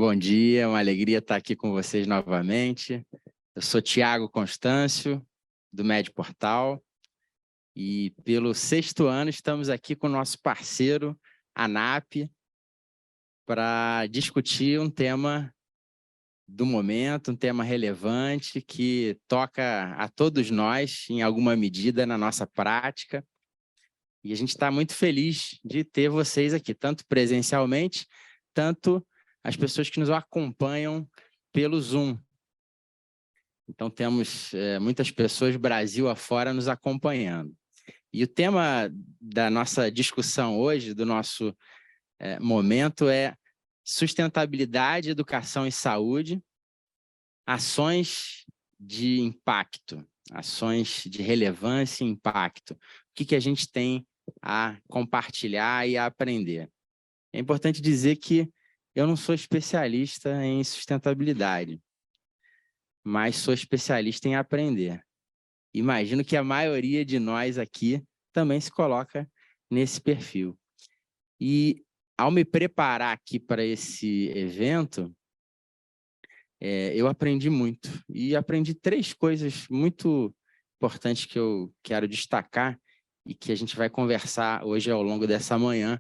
Bom dia, uma alegria estar aqui com vocês novamente. Eu sou Tiago Constâncio, do MedPortal, e pelo 6º ano estamos aqui com o nosso parceiro, ANAP, para discutir um tema do momento, um tema relevante que toca a todos nós, em alguma medida, na nossa prática. E a gente está muito feliz de ter vocês aqui, tanto presencialmente, tanto as pessoas que nos acompanham pelo Zoom. Então, temos muitas pessoas Brasil afora nos acompanhando. E o tema da nossa discussão hoje, do nosso momento, é sustentabilidade, educação e saúde, ações de impacto, ações de relevância e impacto. O que a gente tem a compartilhar e a aprender? É importante dizer que eu não sou especialista em sustentabilidade, mas sou especialista em aprender. Imagino que a maioria de nós aqui também se coloca nesse perfil. E, ao me preparar aqui para esse evento, eu aprendi muito. E aprendi 3 coisas muito importantes que eu quero destacar e que a gente vai conversar hoje ao longo dessa manhã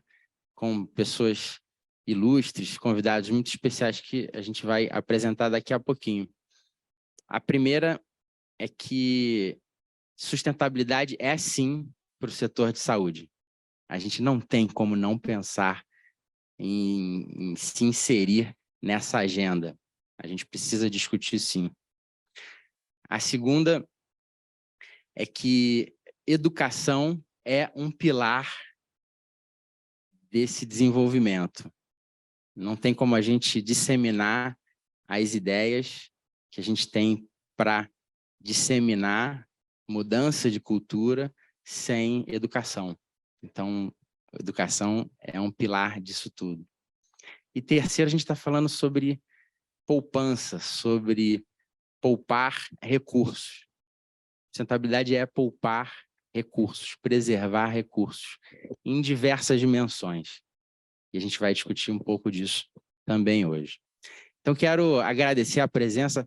com pessoas ilustres, convidados muito especiais que a gente vai apresentar daqui a pouquinho. A primeira é que sustentabilidade é, sim, para o setor de saúde. A gente não tem como não pensar em se inserir nessa agenda. A gente precisa discutir, sim. A segunda é que educação é um pilar desse desenvolvimento. Não tem como a gente disseminar as ideias que a gente tem para disseminar mudança de cultura sem educação. Então, educação é um pilar disso tudo. E terceiro, a gente está falando sobre poupança, sobre poupar recursos. Sustentabilidade é poupar recursos, preservar recursos, em diversas dimensões. E a gente vai discutir um pouco disso também hoje. Então, quero agradecer a presença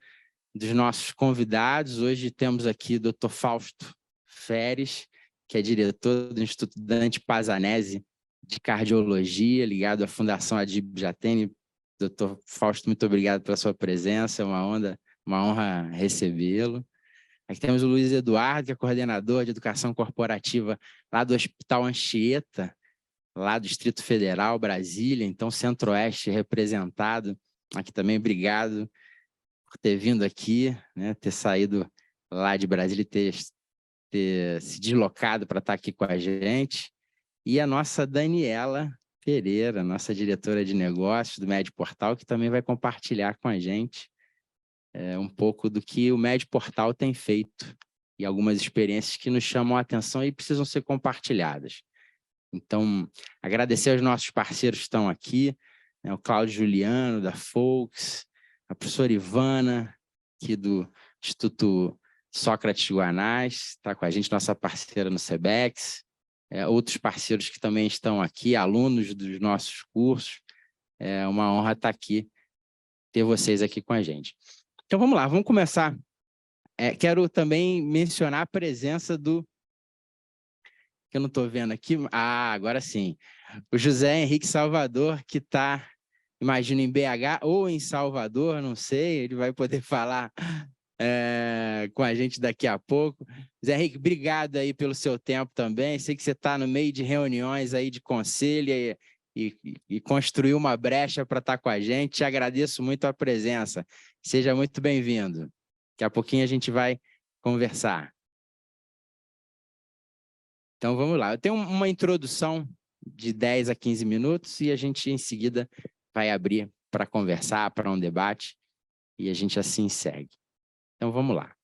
dos nossos convidados. Hoje temos aqui o Dr. Fausto Feres, que é diretor do Instituto Dante Pazzanese de Cardiologia, ligado à Fundação Adib Jatene. Dr. Fausto, muito obrigado pela sua presença, é uma honra recebê-lo. Aqui temos o Luiz Eduardo, que é coordenador de Educação Corporativa lá do Hospital Anchieta, lá do Distrito Federal, Brasília, então Centro-Oeste representado. Aqui também, obrigado por ter vindo aqui, né, ter saído lá de Brasília e ter se deslocado para estar aqui com a gente. E a nossa Daniela Pereira, nossa diretora de negócios do MedPortal, que também vai compartilhar com a gente um pouco do que o MedPortal tem feito e algumas experiências que nos chamam a atenção e precisam ser compartilhadas. Então, agradecer aos nossos parceiros que estão aqui, né, o Cláudio Juliano, da Folks, a professora Ivana, aqui do Instituto Sócrates Guanás, está com a gente, nossa parceira no SEBEX, outros parceiros que também estão aqui, alunos dos nossos cursos. É uma honra estar aqui, ter vocês aqui com a gente. Então, vamos lá, vamos começar. Quero também mencionar a presença do... que eu não estou vendo aqui. Ah, agora sim. O José Henrique Salvador, que está, imagino, em BH ou em Salvador, não sei, ele vai poder falar com a gente daqui a pouco. José Henrique, obrigado aí pelo seu tempo também. Sei que você está no meio de reuniões aí de conselho e construiu uma brecha para estar com a gente. Te agradeço muito a presença. Seja muito bem-vindo. Daqui a pouquinho a gente vai conversar. Então, vamos lá. Eu tenho uma introdução de 10 a 15 minutos e a gente, em seguida, vai abrir para conversar, para um debate, e a gente assim segue. Então, vamos lá.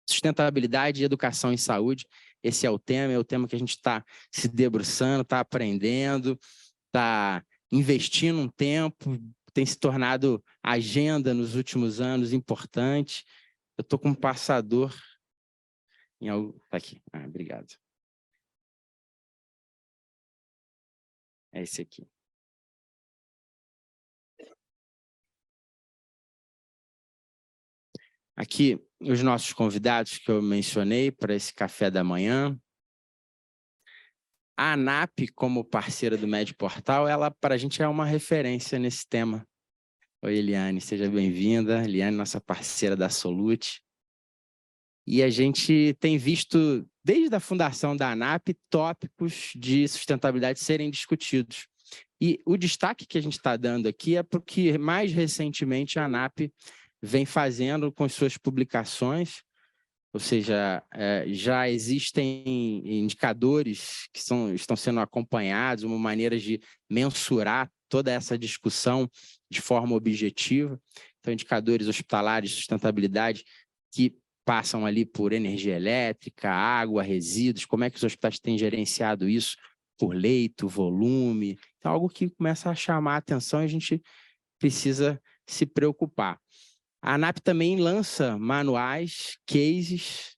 Sustentabilidade, educação e saúde, esse é o tema que a gente está se debruçando, está aprendendo, está investindo um tempo, tem se tornado agenda nos últimos anos importante. Eu estou com um passador em algo... Está aqui. Obrigado. É esse aqui. Aqui, os nossos convidados que eu mencionei para esse café da manhã. A ANAP, como parceira do MedPortal, ela, para a gente, é uma referência nesse tema. Oi, Eliane, seja bem-vinda. Eliane, nossa parceira da Solute. E a gente tem visto, desde a fundação da ANAP, tópicos de sustentabilidade serem discutidos. E o destaque que a gente está dando aqui é porque, mais recentemente, a ANAP vem fazendo com suas publicações, ou seja, já existem indicadores que estão sendo acompanhados, uma maneira de mensurar toda essa discussão de forma objetiva. Então, indicadores hospitalares de sustentabilidade que passam ali por energia elétrica, água, resíduos, como é que os hospitais têm gerenciado isso por leito, volume. Então, algo que começa a chamar a atenção e a gente precisa se preocupar. A ANAP também lança manuais, cases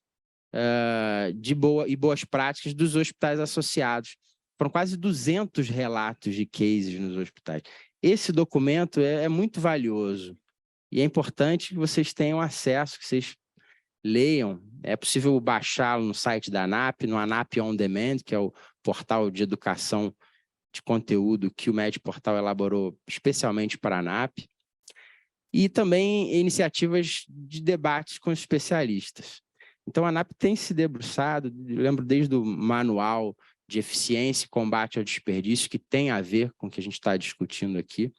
de boas práticas dos hospitais associados. Foram quase 200 relatos de cases nos hospitais. Esse documento é muito valioso e é importante que vocês tenham acesso, que vocês leiam. É possível baixá-lo no site da ANAP, no ANAP On Demand, que é o portal de educação de conteúdo que o MedPortal elaborou especialmente para a ANAP. E também iniciativas de debates com especialistas. Então, a ANAP tem se debruçado, eu lembro desde o manual de eficiência e combate ao desperdício, que tem a ver com o que a gente está discutindo aqui,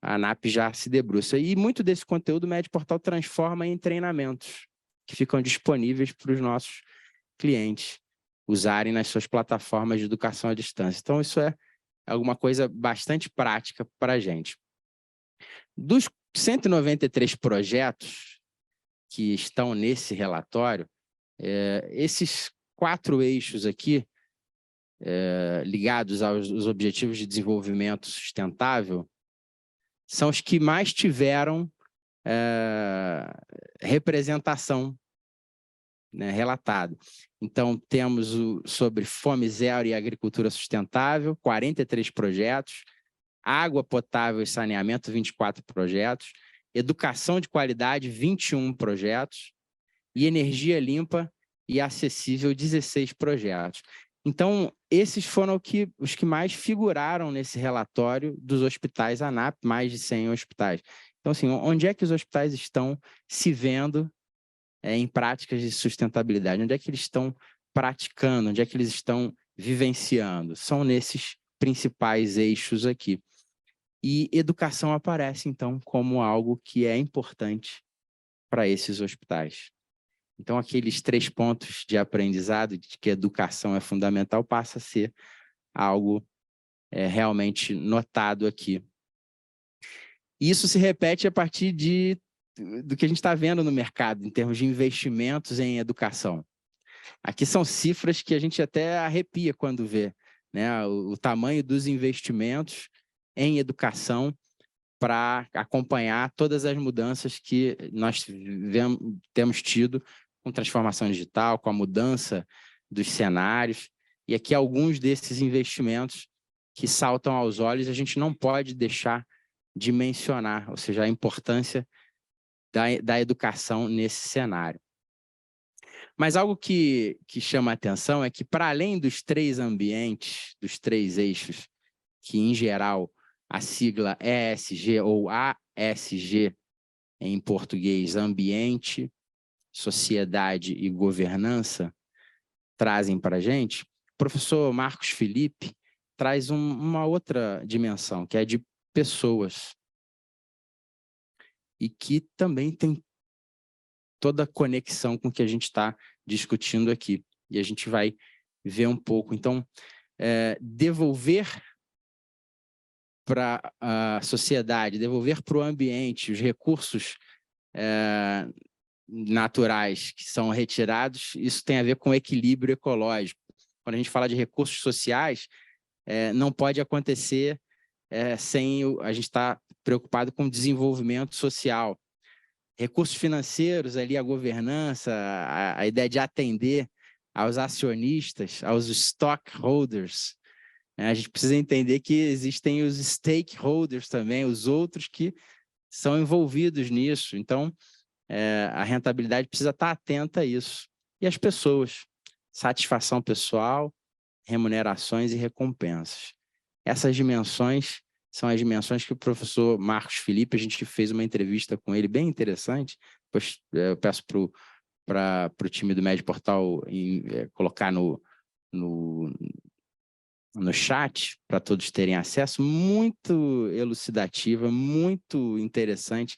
a ANAP já se debruça. E muito desse conteúdo o MedPortal transforma em treinamentos, que ficam disponíveis para os nossos clientes usarem nas suas plataformas de educação à distância. Então, isso é alguma coisa bastante prática para a gente. Dos 193 projetos que estão nesse relatório, esses 4 eixos aqui, ligados aos Objetivos de Desenvolvimento Sustentável, são os que mais tiveram representação, né, relatada. Então, temos sobre fome zero e agricultura sustentável, 43 projetos, água potável e saneamento, 24 projetos, educação de qualidade, 21 projetos, e energia limpa e acessível, 16 projetos. Então, esses foram os que mais figuraram nesse relatório dos hospitais ANAP, mais de 100 hospitais. Então, assim, onde é que os hospitais estão se vendo em práticas de sustentabilidade? Onde é que eles estão praticando? Onde é que eles estão vivenciando? São nesses principais eixos aqui. E educação aparece, então, como algo que é importante para esses hospitais. Então, aqueles 3 pontos de aprendizado, de que educação é fundamental, passa a ser algo realmente notado aqui. Isso se repete a partir do que a gente está vendo no mercado, em termos de investimentos em educação. Aqui são cifras que a gente até arrepia quando vê, né? O tamanho dos investimentos em educação para acompanhar todas as mudanças que nós temos tido com transformação digital, com a mudança dos cenários. E aqui alguns desses investimentos que saltam aos olhos, a gente não pode deixar de mencionar, ou seja, a importância da educação nesse cenário. Mas algo que chama a atenção é que, para além dos 3 ambientes, dos 3 eixos, que, em geral, a sigla ESG ou ASG, em português, ambiente, sociedade e governança, trazem para a gente, o professor Marcos Felipe traz uma outra dimensão, que é de pessoas, e que também tem toda a conexão com o que a gente está discutindo aqui. E a gente vai ver um pouco. Então, devolver para a sociedade, devolver para o ambiente os recursos naturais que são retirados, isso tem a ver com equilíbrio ecológico. Quando a gente fala de recursos sociais, não pode acontecer sem a gente estar preocupado com o desenvolvimento social. Recursos financeiros, ali a governança, a ideia de atender aos acionistas, aos stockholders. A gente precisa entender que existem os stakeholders também, os outros que são envolvidos nisso. Então, a rentabilidade precisa estar atenta a isso. E as pessoas, satisfação pessoal, remunerações e recompensas. Essas dimensões são as dimensões que o professor Marcos Felipe, a gente fez uma entrevista com ele bem interessante, depois eu peço para o time do Médio Portal colocar no chat, para todos terem acesso, muito elucidativa, muito interessante,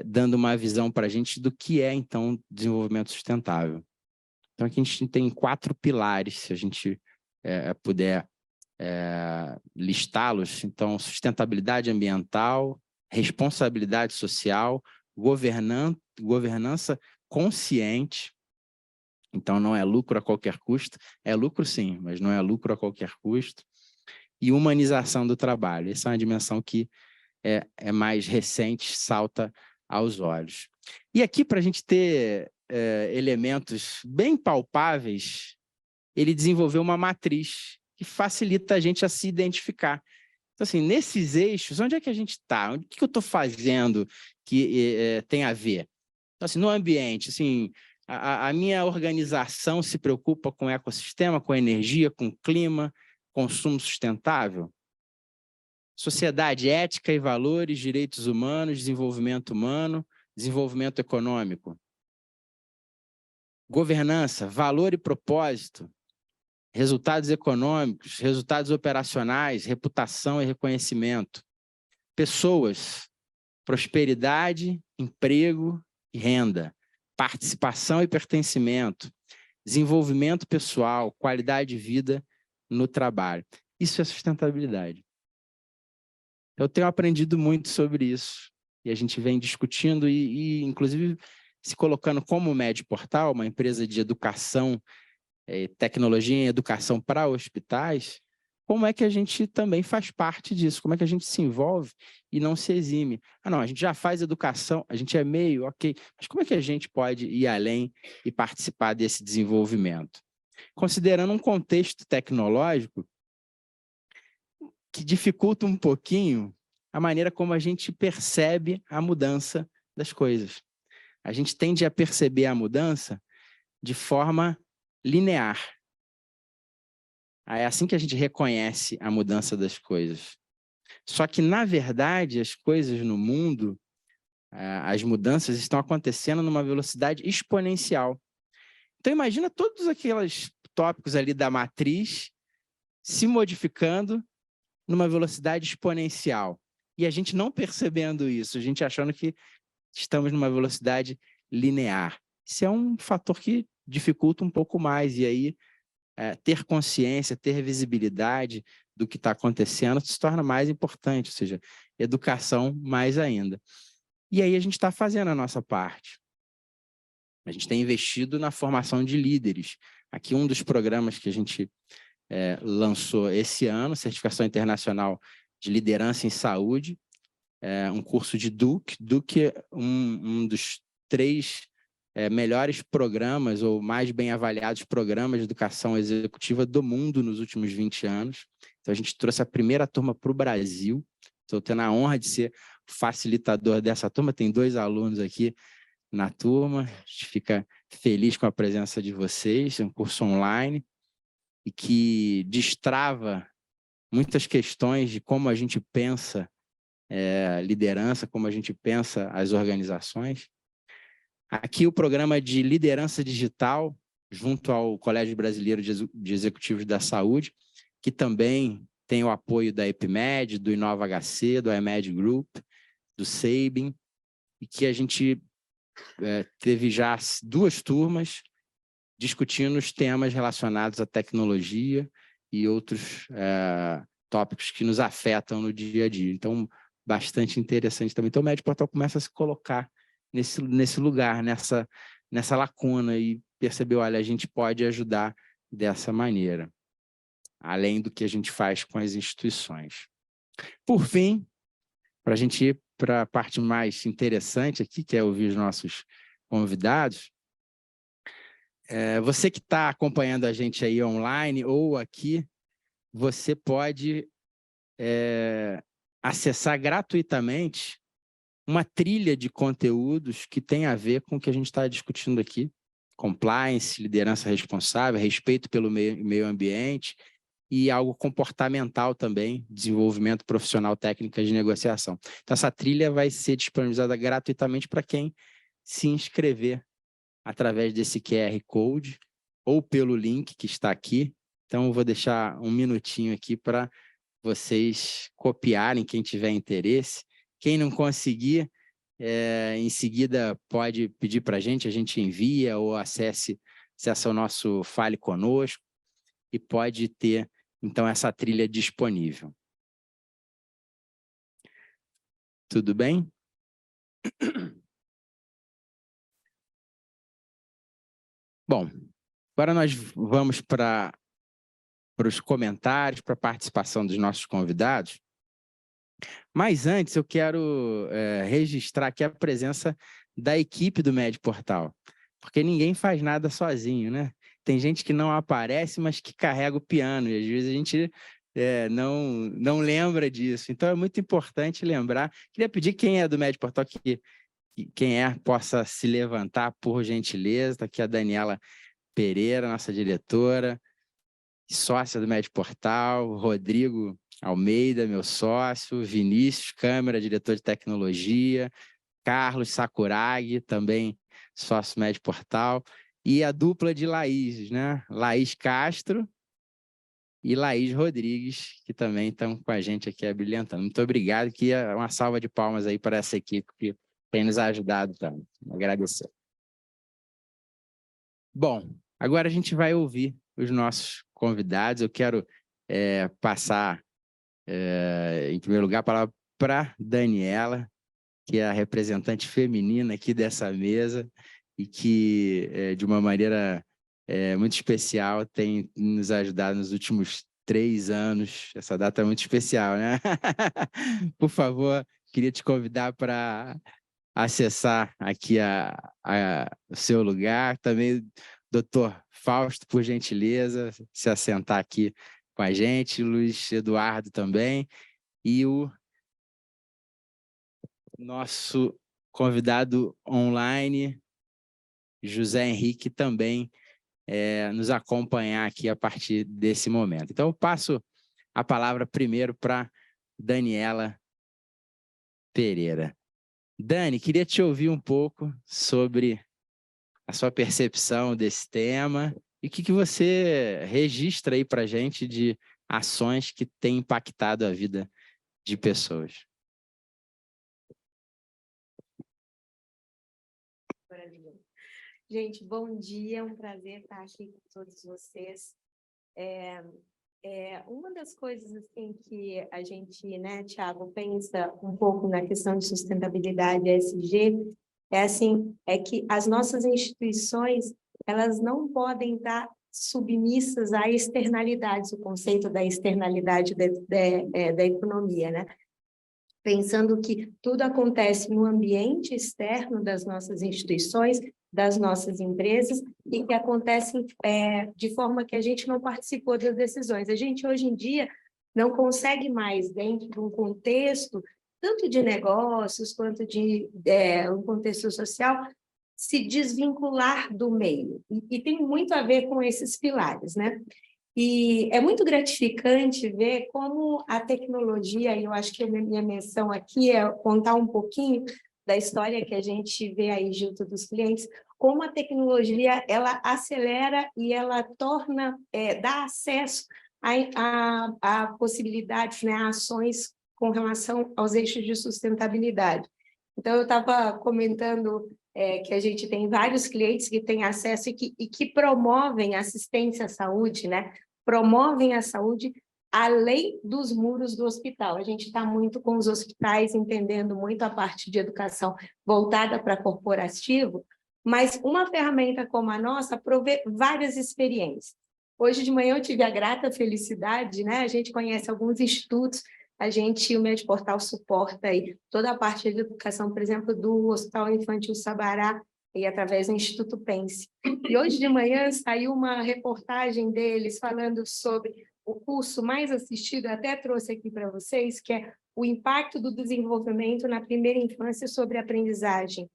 dando uma visão para a gente do que é, então, desenvolvimento sustentável. Então, aqui a gente tem 4 pilares, se a gente puder listá-los. Então, sustentabilidade ambiental, responsabilidade social, governança consciente. Então, não é lucro a qualquer custo. É lucro, sim, mas não é lucro a qualquer custo. E humanização do trabalho. Essa é uma dimensão que é mais recente, salta aos olhos. E aqui, para a gente ter elementos bem palpáveis, ele desenvolveu uma matriz que facilita a gente a se identificar. Então, assim, nesses eixos, onde é que a gente está? O que eu estou fazendo que tem a ver? Então, assim, no ambiente, assim, a minha organização se preocupa com o ecossistema, com a energia, com o clima, consumo sustentável? Sociedade, ética e valores, direitos humanos, desenvolvimento humano, desenvolvimento econômico. Governança, valor e propósito, resultados econômicos, resultados operacionais, reputação e reconhecimento. Pessoas, prosperidade, emprego e renda, participação e pertencimento, desenvolvimento pessoal, qualidade de vida no trabalho. Isso é sustentabilidade. Eu tenho aprendido muito sobre isso e a gente vem discutindo inclusive, se colocando como Médio Portal, uma empresa de educação, tecnologia em educação para hospitais, como é que a gente também faz parte disso? Como é que a gente se envolve e não se exime? Ah, não, a gente já faz educação, a gente é meio, ok, mas como é que a gente pode ir além e participar desse desenvolvimento? Considerando um contexto tecnológico que dificulta um pouquinho a maneira como a gente percebe a mudança das coisas. A gente tende a perceber a mudança de forma linear. É assim que a gente reconhece a mudança das coisas. Só que, na verdade, as coisas no mundo, as mudanças estão acontecendo numa velocidade exponencial. Então, imagina todos aqueles tópicos ali da matriz se modificando numa velocidade exponencial. E a gente não percebendo isso, a gente achando que estamos numa velocidade linear. Isso é um fator que dificulta um pouco mais. E aí, ter consciência, ter visibilidade do que está acontecendo se torna mais importante, ou seja, educação mais ainda. E aí a gente está fazendo a nossa parte. A gente tem investido na formação de líderes. Aqui um dos programas que a gente lançou esse ano, Certificação Internacional de Liderança em Saúde, um curso de Duke. Duke é um dos 3 melhores programas ou mais bem avaliados programas de educação executiva do mundo nos últimos 20 anos. Então, a gente trouxe a primeira turma para o Brasil. Estou tendo a honra de ser facilitador dessa turma. Tem 2 alunos aqui na turma. A gente fica feliz com a presença de vocês. É um curso online e que destrava muitas questões de como a gente pensa liderança, como a gente pensa as organizações. Aqui o programa de liderança digital, junto ao Colégio Brasileiro de Executivos da Saúde, que também tem o apoio da EPMED, do InovaHC, do IMED Group, do SEIBIN, e que a gente teve já 2 turmas discutindo os temas relacionados à tecnologia e outros tópicos que nos afetam no dia a dia. Então, bastante interessante também. Então, o Médio Portal começa a se colocar nesse lugar, nessa lacuna e perceber, olha, a gente pode ajudar dessa maneira, além do que a gente faz com as instituições. Por fim, para a gente ir para a parte mais interessante aqui, que é ouvir os nossos convidados, você que está acompanhando a gente aí online ou aqui, você pode acessar gratuitamente uma trilha de conteúdos que tem a ver com o que a gente está discutindo aqui. Compliance, liderança responsável, respeito pelo meio ambiente e algo comportamental também, desenvolvimento profissional, técnicas de negociação. Então, essa trilha vai ser disponibilizada gratuitamente para quem se inscrever através desse QR Code ou pelo link que está aqui. Então, eu vou deixar um minutinho aqui para vocês copiarem, quem tiver interesse. Quem não conseguir, em seguida pode pedir para a gente envia ou acesse o nosso Fale Conosco e pode ter, então, essa trilha disponível. Tudo bem? Bom, agora nós vamos para os comentários, para a participação dos nossos convidados. Mas antes eu quero registrar aqui a presença da equipe do MedPortal, porque ninguém faz nada sozinho, né? Tem gente que não aparece, mas que carrega o piano, e às vezes a gente não lembra disso. Então é muito importante lembrar. Queria pedir quem é do MedPortal, quem possa se levantar, por gentileza. Está aqui a Daniela Pereira, nossa diretora, sócia do MedPortal, Rodrigo Almeida, meu sócio, Vinícius Câmara, diretor de tecnologia, Carlos Sakuragi, também sócio MedPortal, e a dupla de Laís, né? Laís Castro e Laís Rodrigues, que também estão com a gente aqui abrilhantando. Muito obrigado, que é uma salva de palmas aí para essa equipe que tem nos ajudado também. Agradecer. Bom, agora a gente vai ouvir os nossos convidados. Eu quero passar, em primeiro lugar, a palavra para Daniela, que é a representante feminina aqui dessa mesa e que, de uma maneira muito especial, tem nos ajudado nos últimos 3 anos. Essa data é muito especial, né? Por favor, queria te convidar para acessar aqui o seu lugar. Também, doutor Fausto, por gentileza, se assentar aqui com a gente, Luiz Eduardo também, e o nosso convidado online, José Henrique, também nos acompanhar aqui a partir desse momento. Então, eu passo a palavra primeiro para Daniela Pereira. Dani, queria te ouvir um pouco sobre a sua percepção desse tema e o que você registra aí para a gente de ações que têm impactado a vida de pessoas. Gente, bom dia, é um prazer estar aqui com todos vocês. Uma das coisas assim, que a gente, né, Thiago, pensa um pouco na questão de sustentabilidade ESG, é que as nossas instituições, elas não podem estar submissas a externalidades, o conceito da externalidade da economia, né? Pensando que tudo acontece no ambiente externo das nossas instituições, das nossas empresas, e que acontecem de forma que a gente não participou das decisões. A gente, hoje em dia, não consegue mais, dentro de um contexto, tanto de negócios quanto de um contexto social, se desvincular do meio. E tem muito a ver com esses pilares, né? E é muito gratificante ver como a tecnologia, e eu acho que a minha missão aqui é contar um pouquinho da história que a gente vê aí junto dos clientes, como a tecnologia ela acelera e ela torna, dá acesso a possibilidades, né, a ações com relação aos eixos de sustentabilidade. Então, eu estava comentando que a gente tem vários clientes que têm acesso e que promovem assistência à saúde, né? Promovem a saúde além dos muros do hospital. A gente está muito com os hospitais, entendendo muito a parte de educação voltada para corporativo, mas uma ferramenta como a nossa provê várias experiências. Hoje de manhã eu tive a grata felicidade, né? A gente conhece alguns institutos, o MedPortal suporta aí toda a parte de educação, por exemplo, do Hospital Infantil Sabará, e através do Instituto Pense. E hoje de manhã saiu uma reportagem deles falando sobre o curso mais assistido, até trouxe aqui para vocês, que é o impacto do desenvolvimento na primeira infância sobre a aprendizagem,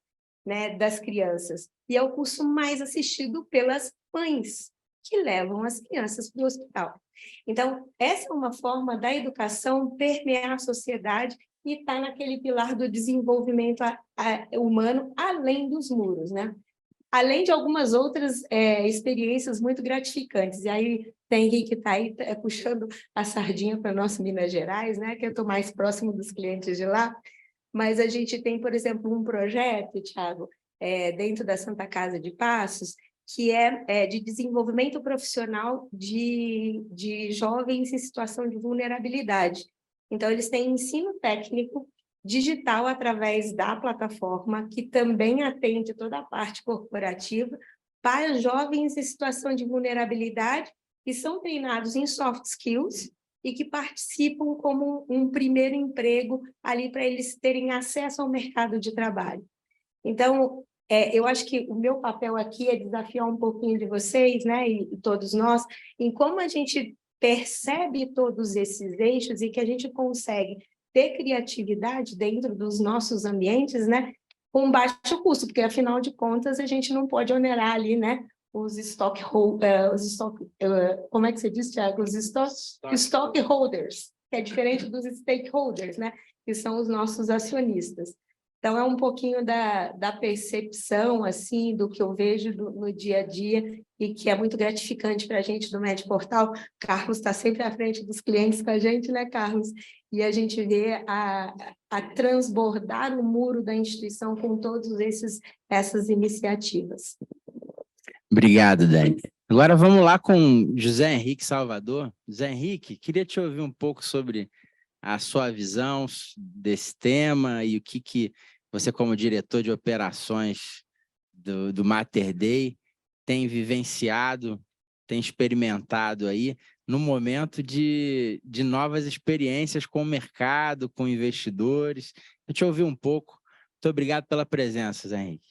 né, das crianças. E é o curso mais assistido pelas mães, que levam as crianças para o hospital. Então, essa é uma forma da educação permear a sociedade e está naquele pilar do desenvolvimento humano, além dos muros, né? Além de algumas outras experiências muito gratificantes. E aí, tem Henrique que está aí puxando a sardinha para nossa Minas Gerais, né? Que eu estou mais próximo dos clientes de lá. Mas a gente tem, por exemplo, um projeto, Thiago, dentro da Santa Casa de Passos, que é de desenvolvimento profissional de jovens em situação de vulnerabilidade. Então, eles têm ensino técnico digital através da plataforma, que também atende toda a parte corporativa, para jovens em situação de vulnerabilidade, que são treinados em soft skills e que participam como um primeiro emprego ali para eles terem acesso ao mercado de trabalho. Então, eu acho que o meu papel aqui é desafiar um pouquinho de vocês, né, e todos nós, em como a gente percebe todos esses eixos e que a gente consegue ter criatividade dentro dos nossos ambientes, né, com baixo custo, porque, afinal de contas, a gente não pode onerar ali, né, os como é que você diz, Thiago? Os stockholders, que é diferente dos stakeholders, né, que são os nossos acionistas. Então, é um pouquinho da percepção, assim, do que eu vejo no dia a dia e que é muito gratificante para a gente do MedPortal. Carlos está sempre à frente dos clientes com a gente, né, Carlos? E a gente vê a transbordar o muro da instituição com todas essas iniciativas. Obrigado, Dani. Agora vamos lá com José Henrique Salvador. José Henrique, queria te ouvir um pouco sobre a sua visão desse tema e o que você, como diretor de operações do Mater Dei, tem vivenciado, tem experimentado aí no momento de novas experiências com o mercado, com investidores. Eu te ouvi um pouco. Muito obrigado pela presença, Zé Henrique.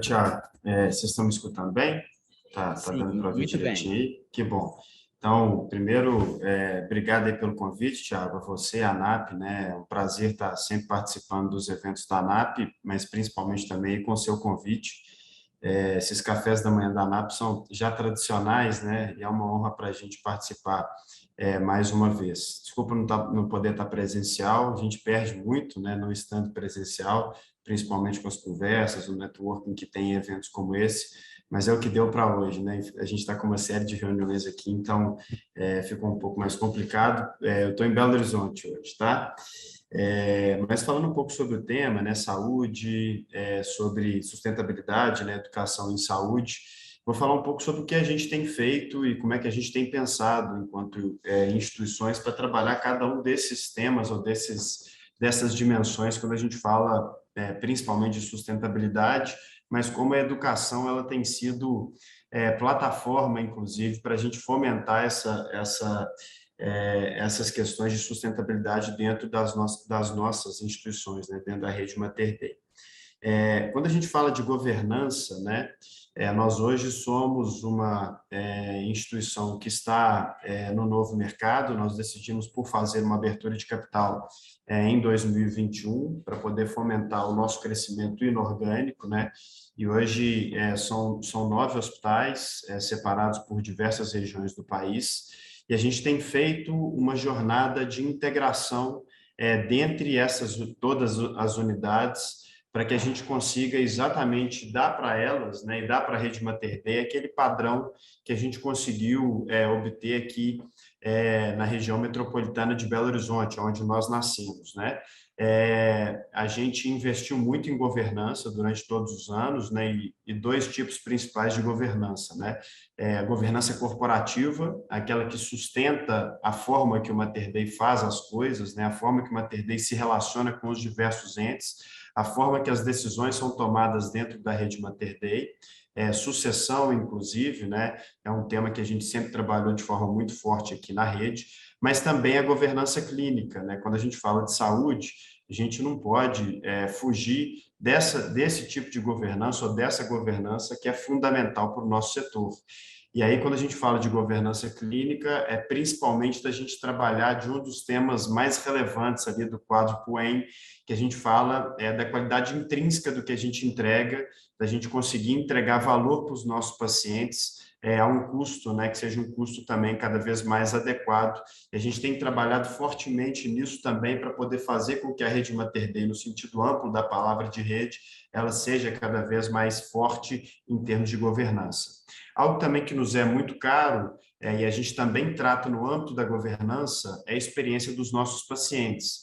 Tiago, vocês estão me escutando bem? Tá dando para ouvir direitinho aí? Que bom. Então, primeiro, obrigado aí pelo convite, Tiago, a você, a ANAP, né? É um prazer estar sempre participando dos eventos da ANAP, mas principalmente também com o seu convite. Esses cafés da manhã da ANAP são já tradicionais, né? E é uma honra para a gente participar mais uma vez. Desculpa não poder estar presencial, a gente perde muito, né? Não estando presencial, principalmente com as conversas, o networking que tem em eventos como esse, mas é o que deu para hoje, né? A gente está com uma série de reuniões aqui, então ficou um pouco mais complicado. Eu estou em Belo Horizonte hoje, tá? Mas falando um pouco sobre o tema, né? Saúde, sobre sustentabilidade, né? Educação em saúde, vou falar um pouco sobre o que a gente tem feito e como é que a gente tem pensado enquanto instituições para trabalhar cada um desses temas ou dessas dimensões quando a gente fala principalmente de sustentabilidade, mas como a educação ela tem sido plataforma, inclusive, para a gente fomentar essas questões de sustentabilidade dentro das nossas instituições, né, dentro da rede Mater Dei. Quando a gente fala de governança, né, nós hoje somos uma instituição que está no novo mercado, nós decidimos por fazer uma abertura de capital em 2021 para poder fomentar o nosso crescimento inorgânico, né? E hoje são 9 hospitais separados por diversas regiões do país e a gente tem feito uma jornada de integração dentre todas as unidades para que a gente consiga exatamente dar para elas, né, e dar para a rede Mater Dei aquele padrão que a gente conseguiu obter aqui na região metropolitana de Belo Horizonte, onde nós nascemos, né? A gente investiu muito em governança durante todos os anos, né, e 2 tipos principais de governança, né? A governança corporativa, aquela que sustenta a forma que o Mater Dei faz as coisas, né, a forma que o Mater Dei se relaciona com os diversos entes, a forma que as decisões são tomadas dentro da rede Mater Dei, sucessão, inclusive, né, é um tema que a gente sempre trabalhou de forma muito forte aqui na rede, mas também a governança clínica, né? Quando a gente fala de saúde, a gente não pode fugir desse tipo de governança ou dessa governança que é fundamental para o nosso setor. E aí, quando a gente fala de governança clínica, é principalmente da gente trabalhar de um dos temas mais relevantes ali do quadro PUEM, que a gente fala da qualidade intrínseca do que a gente entrega, da gente conseguir entregar valor para os nossos pacientes, a um custo, né, que seja um custo também cada vez mais adequado. E a gente tem trabalhado fortemente nisso também para poder fazer com que a rede Mater Dei, no sentido amplo da palavra de rede, ela seja cada vez mais forte em termos de governança. Algo também que nos é muito caro, e a gente também trata no âmbito da governança, é a experiência dos nossos pacientes.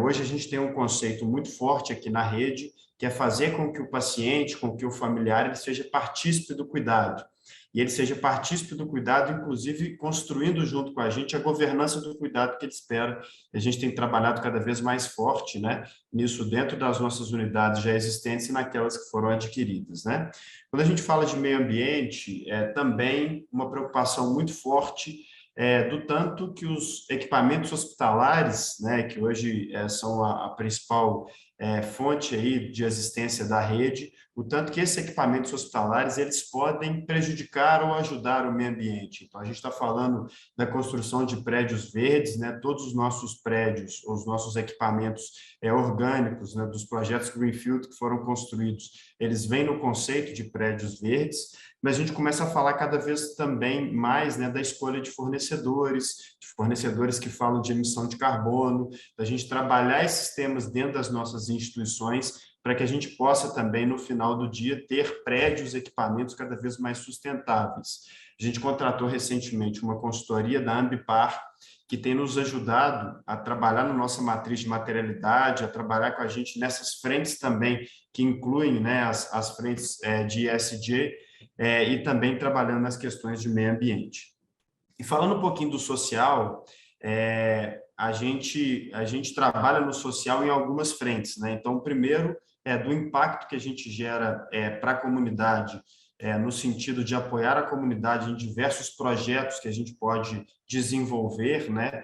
Hoje a gente tem um conceito muito forte aqui na rede, que é fazer com que o paciente, com que o familiar, ele seja partícipe do cuidado. E ele seja partícipe do cuidado, inclusive construindo junto com a gente a governança do cuidado que ele espera. A gente tem trabalhado cada vez mais forte, né, nisso dentro das nossas unidades já existentes e naquelas que foram adquiridas, né? Quando a gente fala de meio ambiente, é também uma preocupação muito forte do tanto que os equipamentos hospitalares, né, que hoje são a principal fonte aí de existência da rede, o tanto que esses equipamentos hospitalares eles podem prejudicar ou ajudar o meio ambiente. Então, a gente está falando da construção de prédios verdes, né? Todos os nossos prédios, os nossos equipamentos orgânicos, né, dos projetos Greenfield que foram construídos, eles vêm no conceito de prédios verdes, mas a gente começa a falar cada vez também mais, né, da escolha de fornecedores que falam de emissão de carbono, da gente trabalhar esses temas dentro das nossas instituições para que a gente possa também, no final do dia, ter prédios, equipamentos cada vez mais sustentáveis. A gente contratou recentemente uma consultoria da Ambipar, que tem nos ajudado a trabalhar na nossa matriz de materialidade, a trabalhar com a gente nessas frentes também, que incluem, né, as frentes de ESG, e também trabalhando nas questões de meio ambiente. E falando um pouquinho do social, a gente trabalha no social em algumas frentes, né? Então, o primeiro é do impacto que a gente gera para a comunidade, no sentido de apoiar a comunidade em diversos projetos que a gente pode desenvolver, né?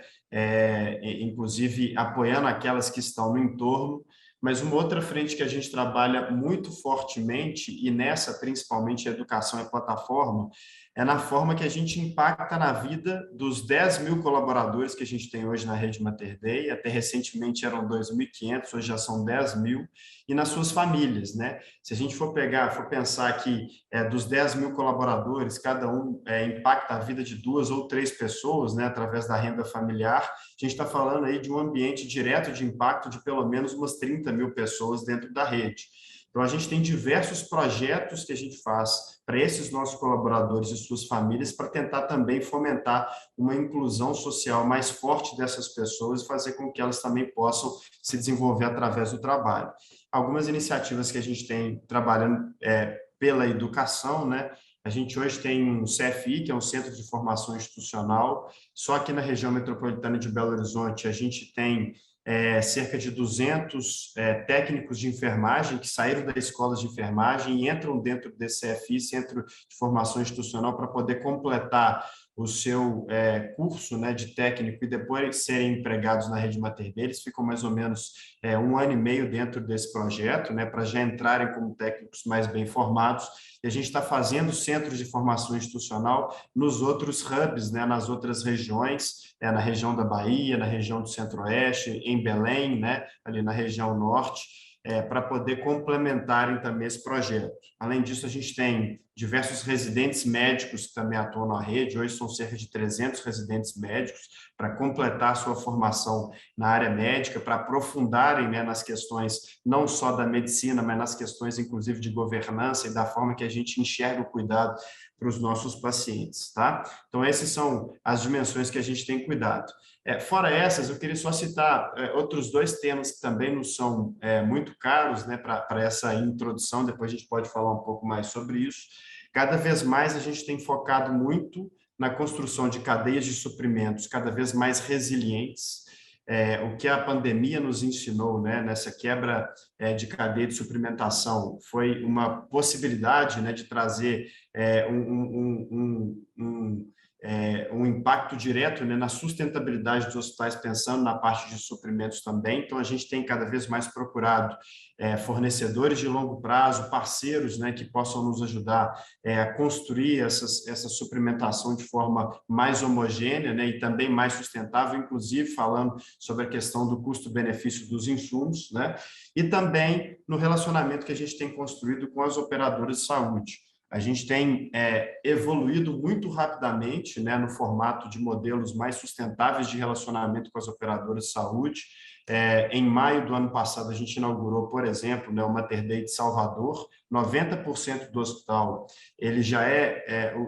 Inclusive apoiando aquelas que estão no entorno. Mas uma outra frente que a gente trabalha muito fortemente, e nessa principalmente a educação é plataforma, é na forma que a gente impacta na vida dos 10 mil colaboradores que a gente tem hoje na Rede Mater Dei. Até recentemente eram 2.500, hoje já são 10 mil, e nas suas famílias, né? Se a gente for pensar que dos 10 mil colaboradores, cada um impacta a vida de 2 ou 3 pessoas, né, através da renda familiar, a gente está falando aí de um ambiente direto de impacto de pelo menos umas 30 mil pessoas dentro da rede. Então, a gente tem diversos projetos que a gente faz para esses nossos colaboradores e suas famílias para tentar também fomentar uma inclusão social mais forte dessas pessoas e fazer com que elas também possam se desenvolver através do trabalho. Algumas iniciativas que a gente tem trabalhando pela educação, né? A gente hoje tem um CFI, que é um Centro de Formação Institucional. Só aqui na região metropolitana de Belo Horizonte, a gente tem cerca de 200 técnicos de enfermagem que saíram das escolas de enfermagem e entram dentro desse CFI, Centro de Formação Institucional, para poder completar o seu curso, né, de técnico e depois serem empregados na Rede Mater Dei. Eles ficam mais ou menos 1 ano e meio dentro desse projeto, né, para já entrarem como técnicos mais bem formados. E a gente está fazendo centros de formação institucional nos outros hubs, né, nas outras regiões, na região da Bahia, na região do Centro-Oeste, em Belém, né, ali na região norte, para poder complementarem também esse projeto. Além disso, a gente tem diversos residentes médicos que também atuam na rede. Hoje são cerca de 300 residentes médicos para completar a sua formação na área médica, para aprofundarem, né, nas questões não só da medicina, mas nas questões, inclusive, de governança e da forma que a gente enxerga o cuidado para os nossos pacientes, tá? Então, essas são as dimensões que a gente tem cuidado. Fora essas, eu queria só citar outros 2 temas que também nos são muito caros, né, para essa introdução, depois a gente pode falar um pouco mais sobre isso. Cada vez mais a gente tem focado muito na construção de cadeias de suprimentos cada vez mais resilientes. O que a pandemia nos ensinou, né, nessa quebra de cadeia de suprimentação foi uma possibilidade, né, de trazer um impacto direto, né, na sustentabilidade dos hospitais, pensando na parte de suprimentos também. Então, a gente tem cada vez mais procurado fornecedores de longo prazo, parceiros, né, que possam nos ajudar a construir essa suprimentação de forma mais homogênea, né, e também mais sustentável, inclusive falando sobre a questão do custo-benefício dos insumos, né, e também no relacionamento que a gente tem construído com as operadoras de saúde. A gente tem evoluído muito rapidamente, né, no formato de modelos mais sustentáveis de relacionamento com as operadoras de saúde. Em maio do ano passado, a gente inaugurou, por exemplo, né, o Mater Dei de Salvador. 90% do hospital, ele já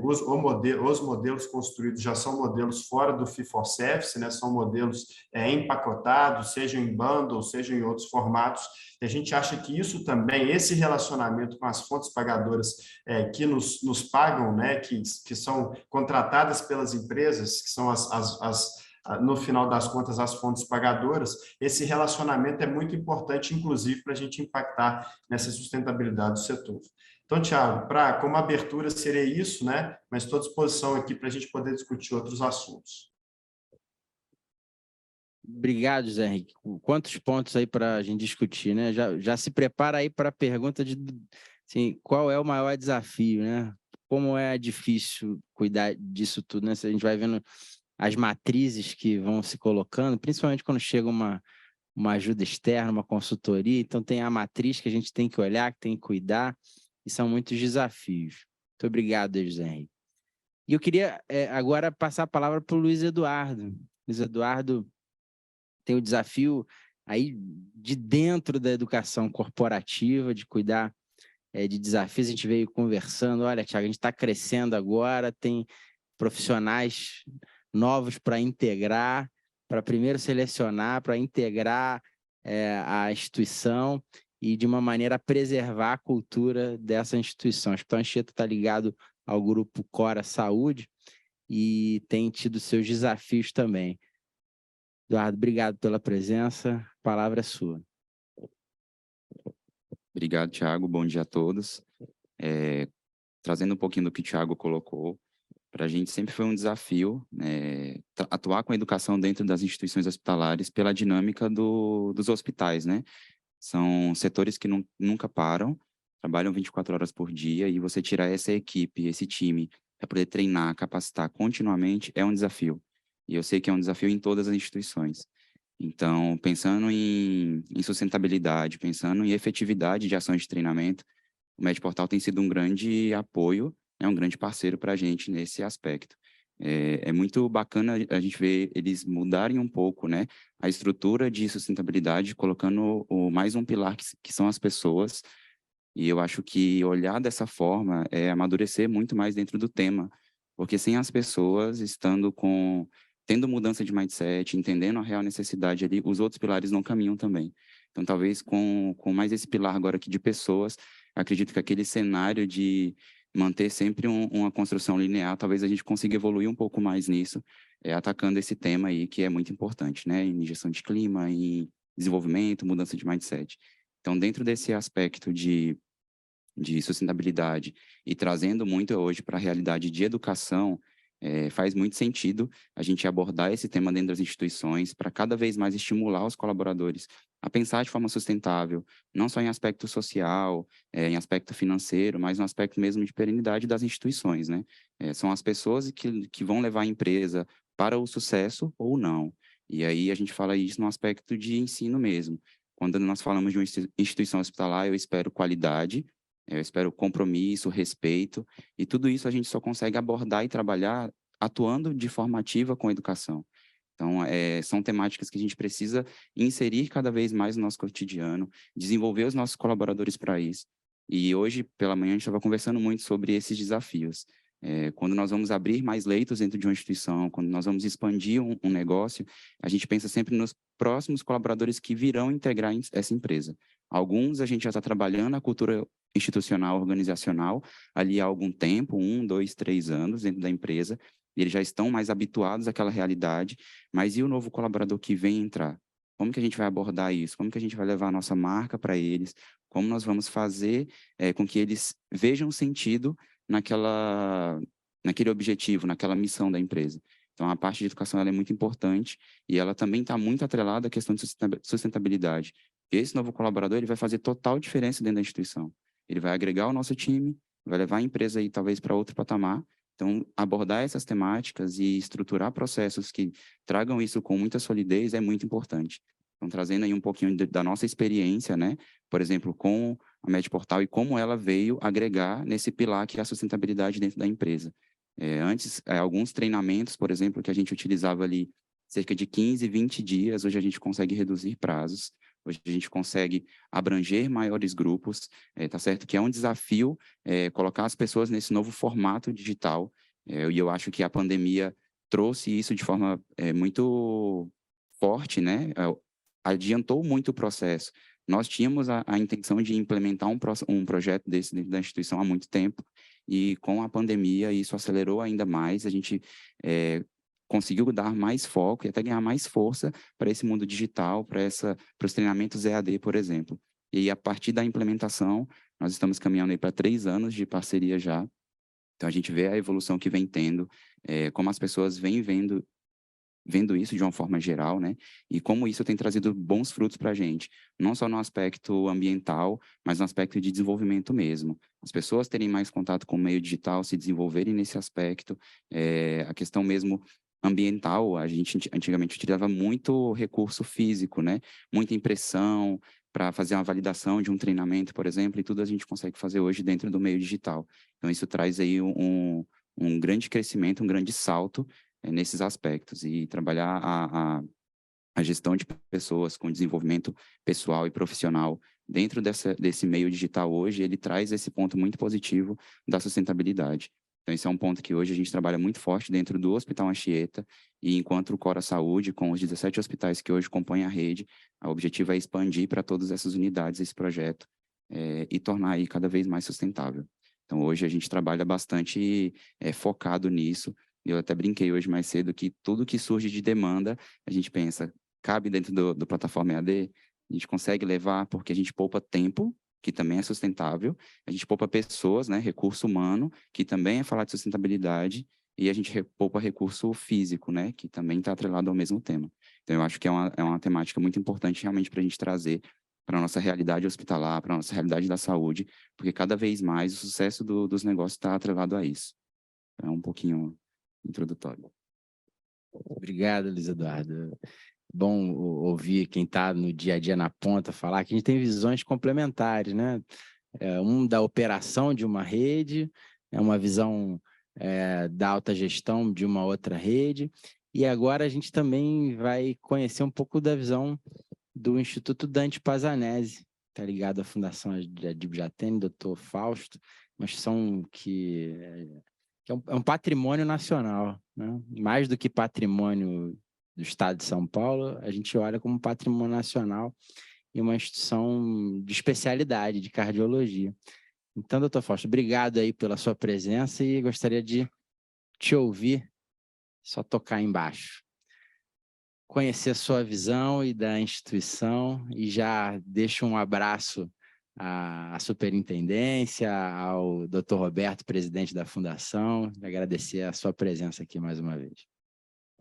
os modelos construídos já são modelos fora do fee-for-service, né, são modelos empacotados, sejam em bundle, sejam em outros formatos. E a gente acha que isso também, esse relacionamento com as fontes pagadoras que nos pagam, né, que são contratadas pelas empresas, que são no final das contas, as fontes pagadoras, esse relacionamento é muito importante, inclusive, para a gente impactar nessa sustentabilidade do setor. Então, Thiago, como abertura seria isso, né? Mas estou à disposição aqui para a gente poder discutir outros assuntos. Obrigado, Zé Henrique. Quantos pontos aí para a gente discutir, né? Já se prepara aí para a pergunta de assim, qual é o maior desafio, né? Como é difícil cuidar disso tudo, né? A gente vai vendo as matrizes que vão se colocando, principalmente quando chega uma ajuda externa, uma consultoria, então tem a matriz que a gente tem que olhar, que tem que cuidar, e são muitos desafios. Muito obrigado, José Henrique. E eu queria agora passar a palavra para o Luiz Eduardo. Luiz Eduardo tem o desafio aí de dentro da educação corporativa, de cuidar de desafios. A gente veio conversando, olha, Thiago, a gente está crescendo agora, tem profissionais novos para integrar, para primeiro selecionar, para integrar a instituição e, de uma maneira, preservar a cultura dessa instituição. Acho que o Anchieta está ligado ao grupo Cora Saúde e tem tido seus desafios também. Eduardo, obrigado pela presença. A palavra é sua. Obrigado, Thiago. Bom dia a todos. Trazendo um pouquinho do que o Thiago colocou, para a gente sempre foi um desafio atuar com a educação dentro das instituições hospitalares pela dinâmica dos hospitais, né? São setores que nunca param, trabalham 24 horas por dia, e você tirar essa equipe, esse time, para poder treinar, capacitar continuamente, é um desafio. E eu sei que é um desafio em todas as instituições. Então, pensando em sustentabilidade, pensando em efetividade de ações de treinamento, o MedPortal tem sido um grande apoio, um grande parceiro para a gente nesse aspecto. É muito bacana a gente ver eles mudarem um pouco, né, a estrutura de sustentabilidade, colocando mais um pilar que são as pessoas, e eu acho que olhar dessa forma é amadurecer muito mais dentro do tema, porque sem as pessoas tendo mudança de mindset, entendendo a real necessidade ali, os outros pilares não caminham também. Então, talvez com mais esse pilar agora aqui de pessoas, acredito que aquele cenário de manter sempre uma construção linear, talvez a gente consiga evoluir um pouco mais nisso, atacando esse tema aí que é muito importante, né? Em gestão de clima, em desenvolvimento, mudança de mindset. Então, dentro desse aspecto de sustentabilidade e trazendo muito hoje para a realidade de educação, faz muito sentido a gente abordar esse tema dentro das instituições para cada vez mais estimular os colaboradores a pensar de forma sustentável, não só em aspecto social, em aspecto financeiro, mas no aspecto mesmo de perenidade das instituições, né? São as pessoas que vão levar a empresa para o sucesso ou não. E aí a gente fala isso no aspecto de ensino mesmo. Quando nós falamos de uma instituição hospitalar, eu espero qualidade, eu espero compromisso, respeito, e tudo isso a gente só consegue abordar e trabalhar atuando de forma ativa com a educação. Então, são temáticas que a gente precisa inserir cada vez mais no nosso cotidiano, desenvolver os nossos colaboradores para isso. E hoje, pela manhã, a gente estava conversando muito sobre esses desafios. Quando nós vamos abrir mais leitos dentro de uma instituição, quando nós vamos expandir um negócio, a gente pensa sempre nos próximos colaboradores que virão integrar essa empresa. Alguns a gente já está trabalhando a cultura institucional, organizacional, ali há algum tempo, 1, 2, 3 anos dentro da empresa, e eles já estão mais habituados àquela realidade, mas e o novo colaborador que vem entrar? Como que a gente vai abordar isso? Como que a gente vai levar a nossa marca para eles? Como nós vamos fazer com que eles vejam sentido naquele objetivo, naquela missão da empresa. Então, a parte de educação ela é muito importante e ela também está muito atrelada à questão de sustentabilidade. Esse novo colaborador ele vai fazer total diferença dentro da instituição. Ele vai agregar o nosso time, vai levar a empresa aí, talvez para outro patamar. Então, abordar essas temáticas e estruturar processos que tragam isso com muita solidez é muito importante. Então, trazendo aí um pouquinho da nossa experiência, né? Por exemplo, com a MedPortal e como ela veio agregar nesse pilar que é a sustentabilidade dentro da empresa. Antes, alguns treinamentos, por exemplo, que a gente utilizava ali cerca de 15, 20 dias, hoje a gente consegue reduzir prazos, hoje a gente consegue abranger maiores grupos, tá certo? Que é um desafio colocar as pessoas nesse novo formato digital, e eu acho que a pandemia trouxe isso de forma muito forte, né? Adiantou muito o processo. Nós tínhamos a intenção de implementar um projeto desse dentro da instituição há muito tempo, e com a pandemia isso acelerou ainda mais, a gente conseguiu dar mais foco e até ganhar mais força para esse mundo digital, para os treinamentos EAD, por exemplo. E a partir da implementação, nós estamos caminhando aí para 3 anos de parceria já, então a gente vê a evolução que vem tendo, como as pessoas vêm vendo isso de uma forma geral, né? E como isso tem trazido bons frutos para a gente, não só no aspecto ambiental, mas no aspecto de desenvolvimento mesmo. As pessoas terem mais contato com o meio digital, se desenvolverem nesse aspecto, a questão mesmo ambiental, a gente antigamente utilizava muito recurso físico, né? Muita impressão para fazer uma validação de um treinamento, por exemplo, e tudo a gente consegue fazer hoje dentro do meio digital. Então, isso traz aí um grande crescimento, um grande salto nesses aspectos, e trabalhar a gestão de pessoas com desenvolvimento pessoal e profissional dentro desse meio digital hoje, ele traz esse ponto muito positivo da sustentabilidade. Então, esse é um ponto que hoje a gente trabalha muito forte dentro do Hospital Anchieta, e enquanto o Cora Saúde, com os 17 hospitais que hoje compõem a rede, o objetivo é expandir para todas essas unidades esse projeto e tornar aí cada vez mais sustentável. Então, hoje a gente trabalha bastante focado nisso. Eu até brinquei hoje mais cedo que tudo que surge de demanda, a gente pensa, cabe dentro do plataforma EAD, a gente consegue levar porque a gente poupa tempo, que também é sustentável, a gente poupa pessoas, né, recurso humano, que também é falar de sustentabilidade, e a gente poupa recurso físico, né, que também está atrelado ao mesmo tema. Então, eu acho que é uma temática muito importante realmente para a gente trazer para a nossa realidade hospitalar, para a nossa realidade da saúde, porque cada vez mais o sucesso dos negócios está atrelado a isso. É um pouquinho introdutório. Obrigado, Luiz Eduardo. Bom ouvir quem está no dia a dia na ponta falar que a gente tem visões complementares, né? Da operação de uma rede, uma visão da alta gestão de uma outra rede, e agora a gente também vai conhecer um pouco da visão do Instituto Dante Pazanese, está ligado à Fundação Adib Jatene, Dr. Fausto, uma instituição que é um patrimônio nacional, né? Mais do que patrimônio do Estado de São Paulo, a gente olha como patrimônio nacional e uma instituição de especialidade de cardiologia. Então, doutor Fausto, obrigado aí pela sua presença e gostaria de te ouvir, só tocar embaixo. Conhecer a sua visão e da instituição, e já deixo um abraço à superintendência, ao Dr. Roberto, presidente da Fundação, e agradecer a sua presença aqui mais uma vez.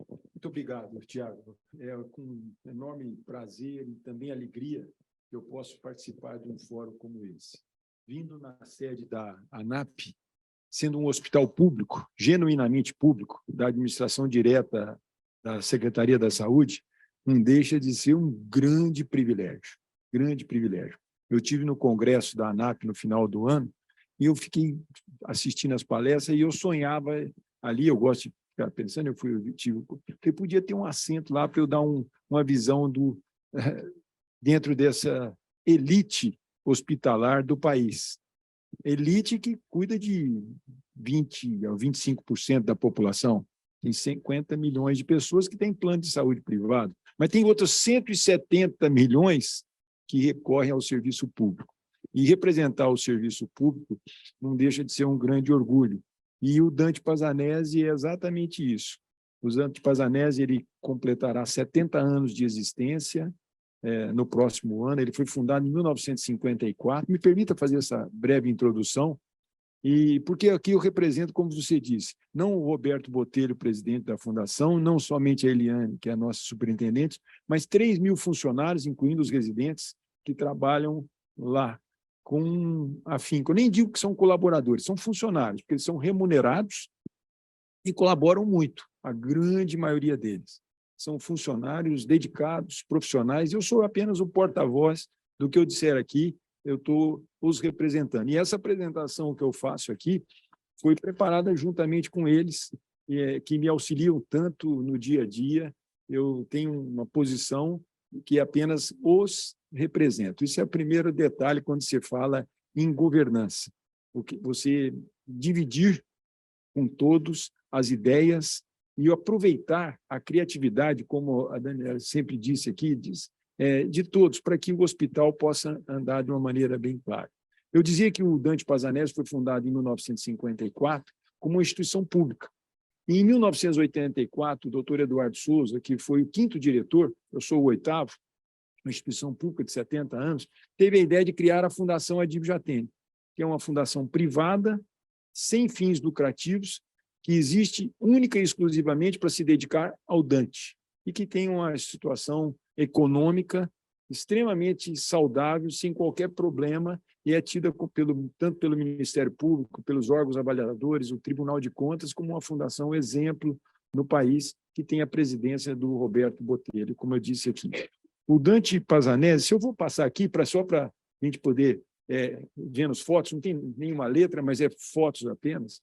Muito obrigado, Tiago. É com enorme prazer e também alegria que eu posso participar de um fórum como esse. Vindo na sede da ANAP, sendo um hospital público, genuinamente público, da administração direta da Secretaria da Saúde, não deixa de ser um grande privilégio, grande privilégio. Eu estive no congresso da ANAP no final do ano e eu fiquei assistindo as palestras e eu sonhava ali, eu gosto de ficar pensando, eu podia ter um assento lá para eu dar uma visão dentro dessa elite hospitalar do país. Elite que cuida de 20% a 25% da população. Tem 50 milhões de pessoas que têm plano de saúde privado, mas tem outros 170 milhões que recorrem ao serviço público. E representar o serviço público não deixa de ser um grande orgulho. E o Dante Pazanese é exatamente isso. O Dante Pazanese ele completará 70 anos de existência no próximo ano. Ele foi fundado em 1954. Me permita fazer essa breve introdução. E porque aqui eu represento, como você disse, não o Roberto Botelho, presidente da fundação, não somente a Eliane, que é a nossa superintendente, mas 3.000 funcionários, incluindo os residentes, que trabalham lá com afinco. Eu nem digo que são colaboradores, são funcionários, porque eles são remunerados e colaboram muito, a grande maioria deles. São funcionários dedicados, profissionais. Eu sou apenas o porta-voz do que eu disser aqui, eu estou os representando. E essa apresentação que eu faço aqui foi preparada juntamente com eles, que me auxiliam tanto no dia a dia. Eu tenho uma posição que apenas os represento. Isso é o primeiro detalhe quando se fala em governança. O que você dividir com todos as ideias e aproveitar a criatividade, como a Daniela sempre disse aqui, de todos, para que o hospital possa andar de uma maneira bem clara. Eu dizia que o Dante Pazzanese foi fundado em 1954 como uma instituição pública. E, em 1984, o doutor Eduardo Souza, que foi o 5º diretor, eu sou o 8º, uma instituição pública de 70 anos, teve a ideia de criar a Fundação Adíbio Jatene, que é uma fundação privada, sem fins lucrativos, que existe única e exclusivamente para se dedicar ao Dante, e que tem uma situação econômica extremamente saudável, sem qualquer problema, e é tida tanto pelo Ministério Público, pelos órgãos avaliadores, o Tribunal de Contas, como uma fundação exemplo no país, que tem a presidência do Roberto Botelho, como eu disse aqui. O Dante Pazzanese, se eu vou passar aqui, só para a gente poder ver as fotos, não tem nenhuma letra, mas é fotos apenas.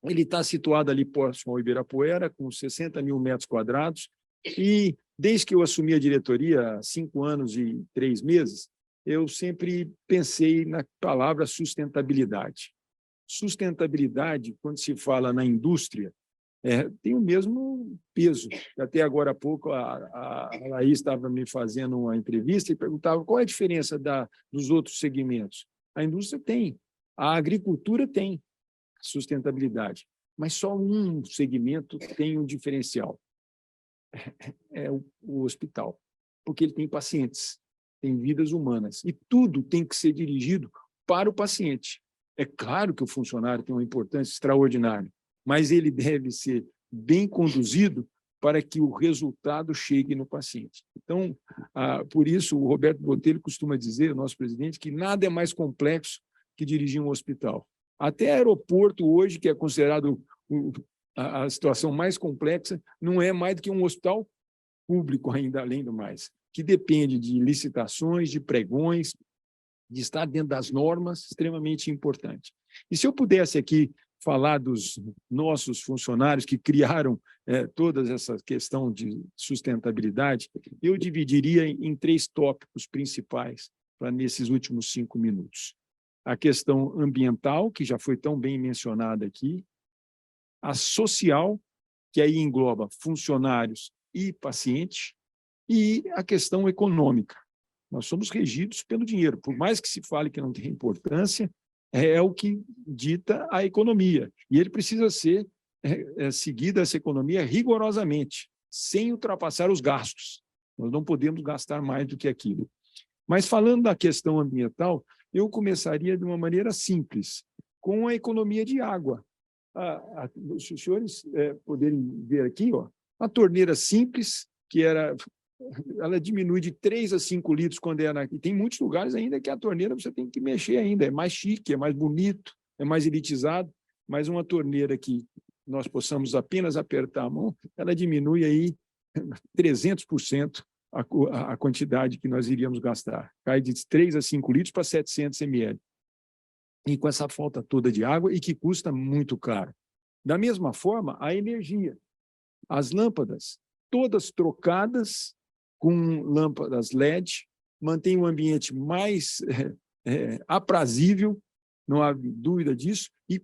Ele está situado ali próximo ao Ibirapuera, com 60.000 metros quadrados, e desde que eu assumi a diretoria, há 5 anos e 3 meses, eu sempre pensei na palavra sustentabilidade. Sustentabilidade, quando se fala na indústria, tem o mesmo peso. Até agora há pouco, a Laís estava me fazendo uma entrevista e perguntava qual é a diferença dos outros segmentos. A indústria tem, a agricultura tem sustentabilidade, mas só um segmento tem um diferencial, é o hospital, porque ele tem pacientes, tem vidas humanas, e tudo tem que ser dirigido para o paciente. É claro que o funcionário tem uma importância extraordinária, mas ele deve ser bem conduzido para que o resultado chegue no paciente. Então, por isso, o Roberto Botelho costuma dizer, o nosso presidente, que nada é mais complexo que dirigir um hospital. Até aeroporto hoje, que é considerado a situação mais complexa, não é mais do que um hospital público ainda, além do mais, que depende de licitações, de pregões, de estar dentro das normas, extremamente importante. E se eu pudesse aqui falar dos nossos funcionários que criaram toda essa questão de sustentabilidade, eu dividiria em 3 tópicos principais para nesses últimos 5 minutos. A questão ambiental, que já foi tão bem mencionada aqui, a social, que aí engloba funcionários e pacientes, e a questão econômica. Nós somos regidos pelo dinheiro, por mais que se fale que não tem importância, é o que dita a economia, e ele precisa ser seguida, essa economia, rigorosamente, sem ultrapassar os gastos. Nós não podemos gastar mais do que aquilo. Mas, falando da questão ambiental, eu começaria de uma maneira simples, com a economia de água. Se os senhores poderem ver aqui, a torneira simples, ela diminui de 3 a 5 litros quando e tem muitos lugares ainda que a torneira você tem que mexer ainda, é mais chique, é mais bonito, é mais elitizado, mas uma torneira que nós possamos apenas apertar a mão, ela diminui aí 300% a quantidade que nós iríamos gastar. Cai de 3 a 5 litros para 700 ml. E com essa falta toda de água, e que custa muito caro. Da mesma forma, a energia. As lâmpadas, todas trocadas com lâmpadas LED, mantém o ambiente mais aprazível, não há dúvida disso, e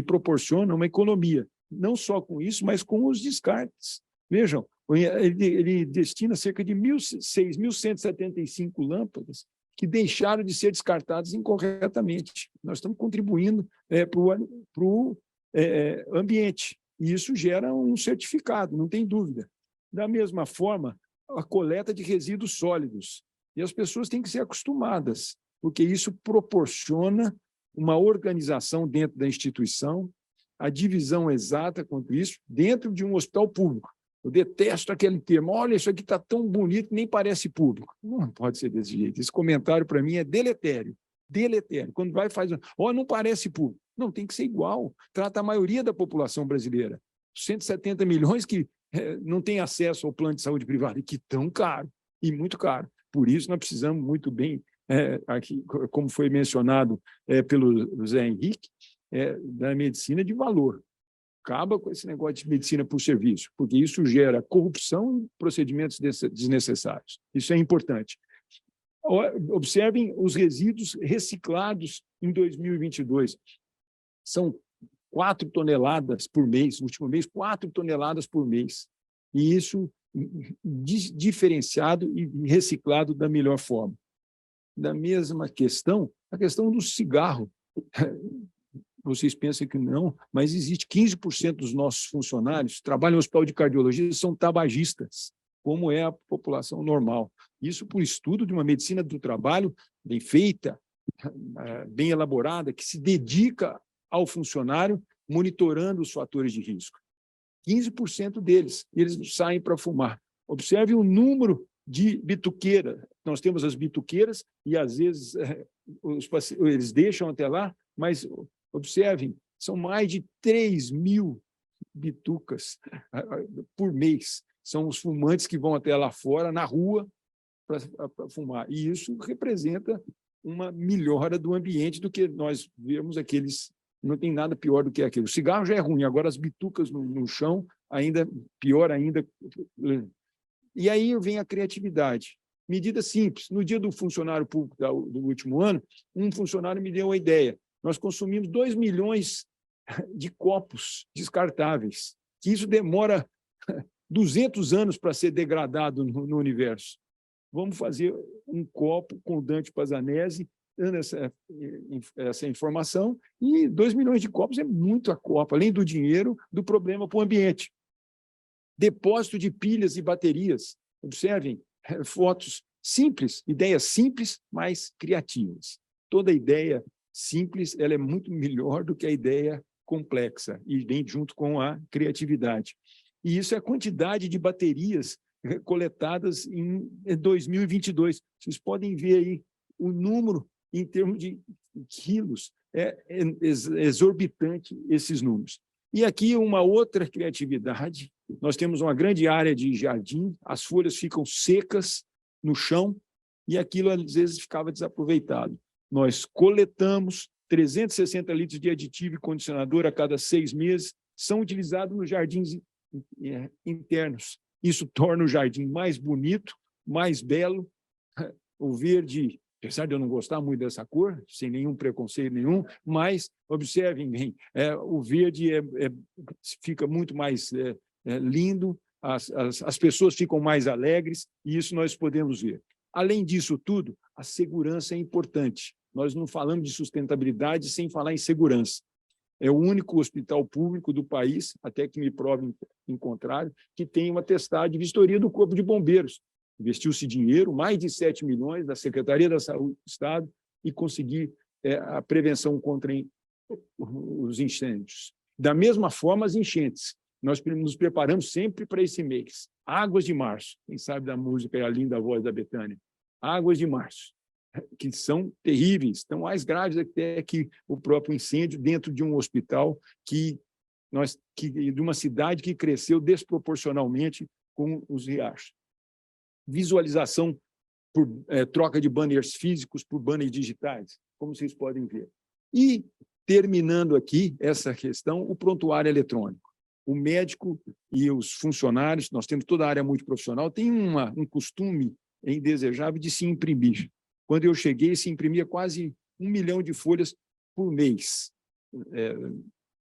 proporciona uma economia, não só com isso, mas com os descartes. Vejam, ele destina cerca de 6.175 lâmpadas que deixaram de ser descartadas incorretamente. Nós estamos contribuindo para o ambiente, e isso gera um certificado, não tem dúvida. Da mesma forma, a coleta de resíduos sólidos, e as pessoas têm que ser acostumadas, porque isso proporciona uma organização dentro da instituição, a divisão exata quanto isso, dentro de um hospital público. Eu detesto aquele termo, olha, isso aqui está tão bonito, nem parece público. Não pode ser desse jeito. Esse comentário, para mim, é deletério. Deletério. Quando vai faz, não parece público. Não, tem que ser igual. Trata a maioria da população brasileira. 170 milhões que não têm acesso ao plano de saúde privado, e que tão caro, e muito caro. Por isso, nós precisamos muito bem, aqui, como foi mencionado pelo Zé Henrique, da medicina de valor. Acaba com esse negócio de medicina por serviço, porque isso gera corrupção e procedimentos desnecessários. Isso é importante. Observem os resíduos reciclados em 2022. São 4 toneladas por mês, no último mês, 4 toneladas por mês. E isso diferenciado e reciclado da melhor forma. Da mesma questão, a questão do cigarro. Vocês pensam que não, mas existe 15% dos nossos funcionários que trabalham no hospital de cardiologia são tabagistas, como é a população normal. Isso por estudo de uma medicina do trabalho bem feita, bem elaborada, que se dedica ao funcionário monitorando os fatores de risco. 15% deles, eles saem para fumar. Observe o número de bituqueiras. Nós temos as bituqueiras e, às vezes, eles deixam até lá, mas observem, são mais de 3.000 bitucas por mês. São os fumantes que vão até lá fora, na rua, para fumar. E isso representa uma melhora do ambiente do que nós vemos aqueles... Não tem nada pior do que aquilo. O cigarro já é ruim, agora as bitucas no chão, ainda pior ainda. E aí vem a criatividade. Medida simples. No dia do funcionário público do último ano, um funcionário me deu uma ideia. Nós consumimos 2 milhões de copos descartáveis, que isso demora 200 anos para ser degradado no universo. Vamos fazer um copo com Dante Pazzanese, dando essa informação, e 2 milhões de copos é muito a copa, além do dinheiro, do problema para o ambiente. Depósito de pilhas e baterias. Observem, fotos simples, ideias simples, mas criativas. Toda ideia simples, ela é muito melhor do que a ideia complexa, e vem junto com a criatividade. E isso é a quantidade de baterias coletadas em 2022. Vocês podem ver aí o número em termos de quilos, é exorbitante esses números. E aqui uma outra criatividade, nós temos uma grande área de jardim, as folhas ficam secas no chão, e aquilo às vezes ficava desaproveitado. Nós coletamos 360 litros de aditivo e condicionador a cada 6 meses, são utilizados nos jardins internos. Isso torna o jardim mais bonito, mais belo. O verde, apesar de eu não gostar muito dessa cor, sem nenhum preconceito nenhum, mas observem bem, o verde fica muito mais lindo, as pessoas ficam mais alegres, e isso nós podemos ver. Além disso tudo, a segurança é importante. Nós não falamos de sustentabilidade sem falar em segurança. É o único hospital público do país, até que me provem em contrário, que tem uma testagem de vistoria do Corpo de Bombeiros. Investiu-se dinheiro, mais de 7 milhões, da Secretaria da Saúde do Estado, e conseguir a prevenção contra os incêndios. Da mesma forma, as enchentes. Nós nos preparamos sempre para esse mês. Águas de Março. Quem sabe da música é a linda voz da Bethânia. Águas de Março, que são terríveis, estão mais graves até que o próprio incêndio dentro de um hospital de uma cidade que cresceu desproporcionalmente com os riachos. Visualização por troca de banners físicos por banners digitais, como vocês podem ver. E, terminando aqui essa questão, o prontuário eletrônico. O médico e os funcionários, nós temos toda a área multiprofissional, tem um costume indesejável de se imprimir. Quando eu cheguei, se imprimia quase 1 milhão de folhas por mês.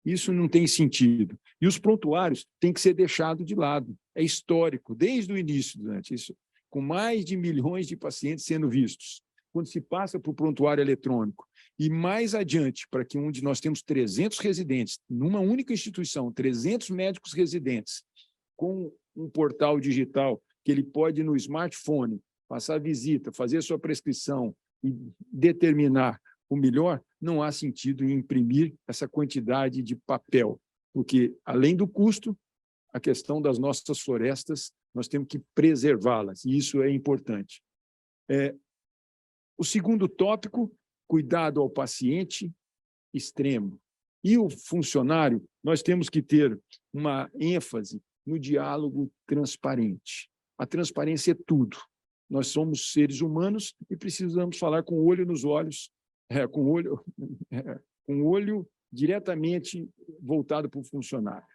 Isso não tem sentido. E os prontuários têm que ser deixados de lado. É histórico, desde o início, durante isso, com mais de milhões de pacientes sendo vistos. Quando se passa para o prontuário eletrônico, e mais adiante, para que onde nós temos 300 residentes, numa única instituição, 300 médicos residentes, com um portal digital, que ele pode, no smartphone, passar a visita, fazer a sua prescrição e determinar o melhor, não há sentido em imprimir essa quantidade de papel, porque, além do custo, a questão das nossas florestas, nós temos que preservá-las, e isso é importante. O segundo tópico, cuidado ao paciente extremo. E o funcionário, nós temos que ter uma ênfase no diálogo transparente. A transparência é tudo. Nós somos seres humanos e precisamos falar com o olho nos olhos, com o olho diretamente voltado para o funcionário.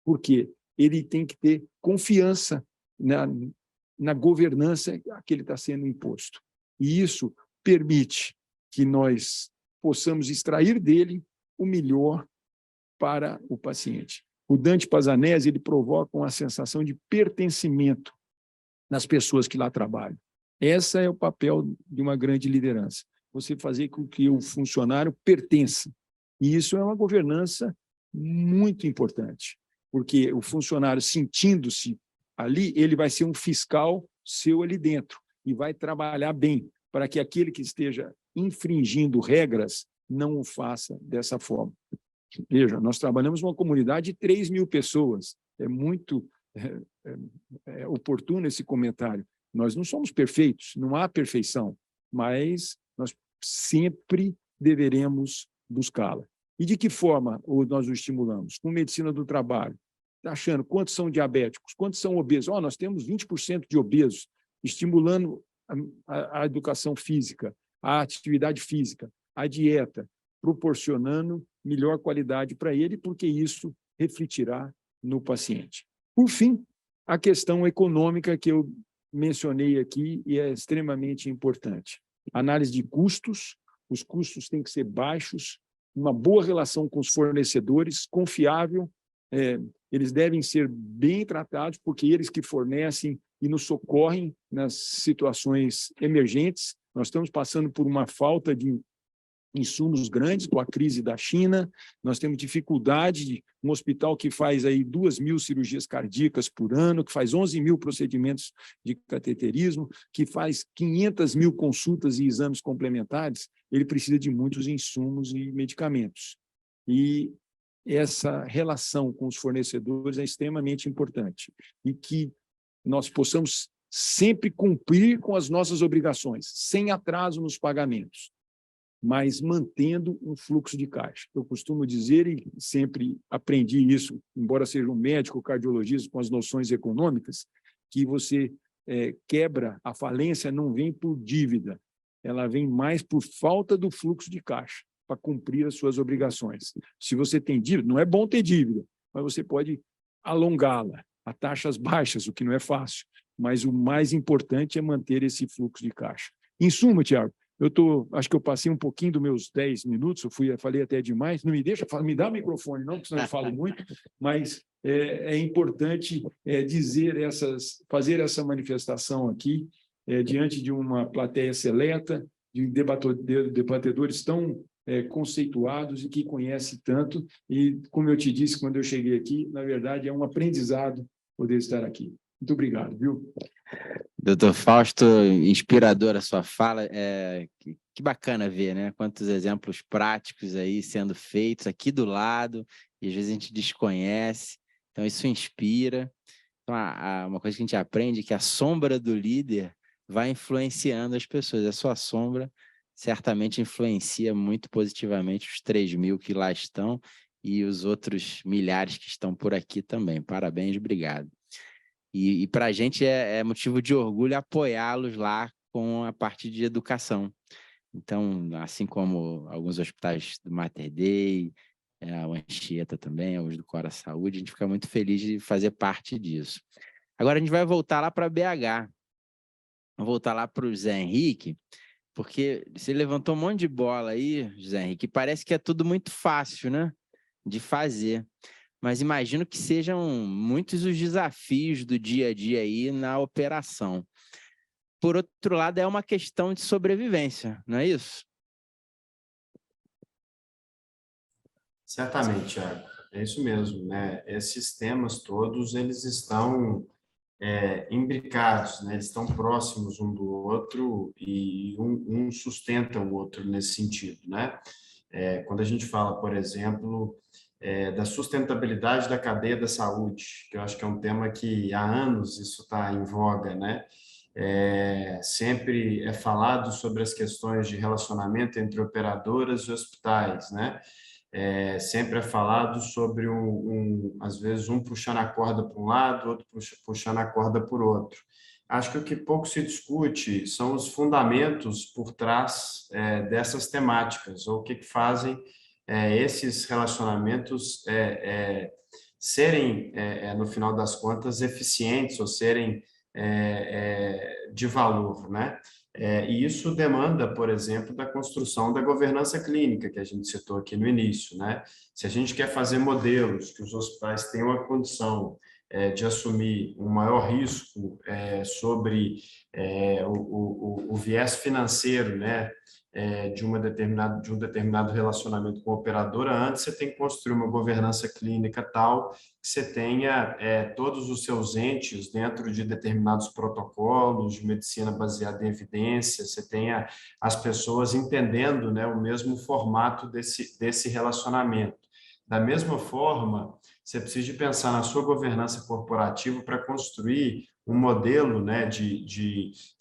Por quê? Ele tem que ter confiança na governança a que ele está sendo imposto. E isso permite que nós possamos extrair dele o melhor para o paciente. O Dante Pazzanese, ele provoca uma sensação de pertencimento nas pessoas que lá trabalham. Esse é o papel de uma grande liderança. Você fazer com que o funcionário pertença. E isso é uma governança muito importante, porque o funcionário, sentindo-se ali, ele vai ser um fiscal seu ali dentro e vai trabalhar bem para que aquele que esteja infringindo regras não o faça dessa forma. Veja, nós trabalhamos numa comunidade de 3 mil pessoas. É muito oportuno esse comentário. Nós não somos perfeitos, não há perfeição, mas nós sempre deveremos buscá-la. E de que forma nós o estimulamos? Com medicina do trabalho. Está achando quantos são diabéticos, quantos são obesos? Nós temos 20% de obesos, estimulando a educação física, a atividade física, a dieta, proporcionando melhor qualidade para ele, porque isso refletirá no paciente. Por fim, a questão econômica que eu mencionei aqui e é extremamente importante. Análise de custos, os custos têm que ser baixos, uma boa relação com os fornecedores, confiável, eles devem ser bem tratados, porque eles que fornecem e nos socorrem nas situações emergentes. Nós estamos passando por uma falta de insumos grandes com a crise da China, nós temos dificuldade de um hospital que faz aí 2.000 cirurgias cardíacas por ano, que faz 11.000 procedimentos de cateterismo, que faz 500.000 consultas e exames complementares, ele precisa de muitos insumos e medicamentos. E essa relação com os fornecedores é extremamente importante e que nós possamos sempre cumprir com as nossas obrigações, sem atraso nos pagamentos, mas mantendo um fluxo de caixa. Eu costumo dizer, e sempre aprendi isso, embora seja um médico cardiologista com as noções econômicas, que você quebra a falência, não vem por dívida, ela vem mais por falta do fluxo de caixa, para cumprir as suas obrigações. Se você tem dívida, não é bom ter dívida, mas você pode alongá-la a taxas baixas, o que não é fácil, mas o mais importante é manter esse fluxo de caixa. Em suma, Tiago, acho que eu passei um pouquinho dos meus 10 minutos, falei até demais, não me deixa, me dá o microfone não, porque senão eu falo muito, mas é importante fazer essa manifestação aqui, diante de uma plateia seleta, de debatedores tão conceituados e que conhecem tanto, e como eu te disse quando eu cheguei aqui, na verdade é um aprendizado poder estar aqui. Muito obrigado, viu? Doutor Fausto, inspiradora a sua fala, que bacana ver, né? Quantos exemplos práticos aí sendo feitos aqui do lado, e às vezes a gente desconhece, então isso inspira. Então, uma coisa que a gente aprende é que a sombra do líder vai influenciando as pessoas, a sua sombra certamente influencia muito positivamente os 3.000 que lá estão e os outros milhares que estão por aqui também. Parabéns, obrigado. E para a gente é motivo de orgulho apoiá-los lá com a parte de educação. Então, assim como alguns hospitais do Mater Dei, a Anchieta também, os do Cora Saúde, a gente fica muito feliz de fazer parte disso. Agora a gente vai voltar lá para BH. Vamos voltar lá para o José Henrique, porque você levantou um monte de bola aí, José Henrique, parece que é tudo muito fácil, né, de fazer. Mas imagino que sejam muitos os desafios do dia a dia aí na operação. Por outro lado, é uma questão de sobrevivência, não é isso? Certamente, Thiago. É isso mesmo, né? Esses temas todos, eles estão imbricados, né? Eles estão próximos um do outro e um sustenta o outro nesse sentido, né? Quando a gente fala, por exemplo, da sustentabilidade da cadeia da saúde, que eu acho que é um tema que há anos isso está em voga, né? Sempre é falado sobre as questões de relacionamento entre operadoras e hospitais, né? Sempre é falado sobre às vezes um puxando a corda para um lado, outro puxando a corda por outro. Acho que o que pouco se discute são os fundamentos por trás dessas temáticas, ou o que fazem esses relacionamentos serem, no final das contas, eficientes ou serem de valor, né? E isso demanda, por exemplo, da construção da governança clínica, que a gente citou aqui no início, né? Se a gente quer fazer modelos que os hospitais tenham a condição de assumir um maior risco sobre o viés financeiro, né? De um determinado relacionamento com a operadora, antes você tem que construir uma governança clínica tal que você tenha todos os seus entes dentro de determinados protocolos de medicina baseada em evidência, você tenha as pessoas entendendo, né, o mesmo formato desse relacionamento. Da mesma forma, você precisa de pensar na sua governança corporativa para construir um modelo, né,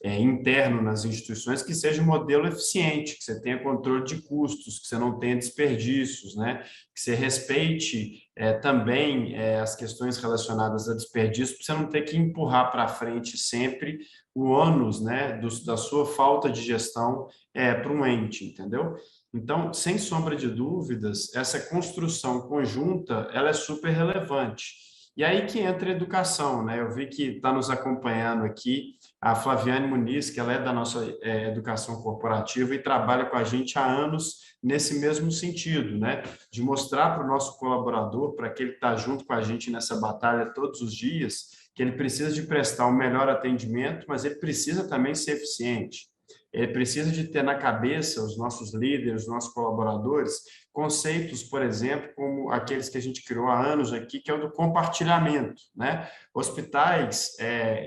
interno nas instituições que seja um modelo eficiente, que você tenha controle de custos, que você não tenha desperdícios, né, que você respeite também as questões relacionadas a desperdício, para você não ter que empurrar para frente sempre o ônus, né, da sua falta de gestão para um ente, entendeu? Então, sem sombra de dúvidas, essa construção conjunta ela é super relevante. E aí que entra a educação, né? Eu vi que está nos acompanhando aqui a Flaviane Muniz, que ela é da nossa educação corporativa e trabalha com a gente há anos nesse mesmo sentido, né? De mostrar para o nosso colaborador, para que ele está junto com a gente nessa batalha todos os dias, que ele precisa de prestar um melhor atendimento, mas ele precisa também ser eficiente. Ele precisa de ter na cabeça, os nossos líderes, os nossos colaboradores, conceitos, por exemplo, como aqueles que a gente criou há anos aqui, que é o do compartilhamento, né? Hospitais,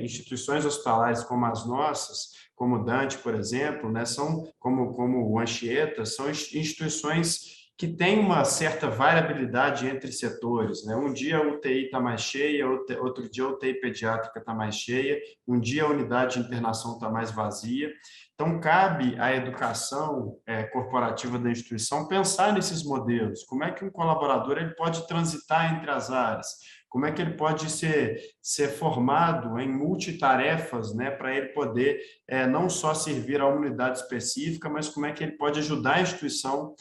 instituições hospitalares como as nossas, como o Dante, por exemplo, né? São como o Anchieta, são instituições que têm uma certa variabilidade entre setores, né? Um dia a UTI está mais cheia, outro dia a UTI pediátrica está mais cheia, um dia a unidade de internação está mais vazia. Então, cabe à educação corporativa da instituição pensar nesses modelos. Como é que um colaborador ele pode transitar entre as áreas? Como é que ele pode ser formado em multitarefas, né, para ele poder não só servir a uma unidade específica, mas como é que ele pode ajudar a instituição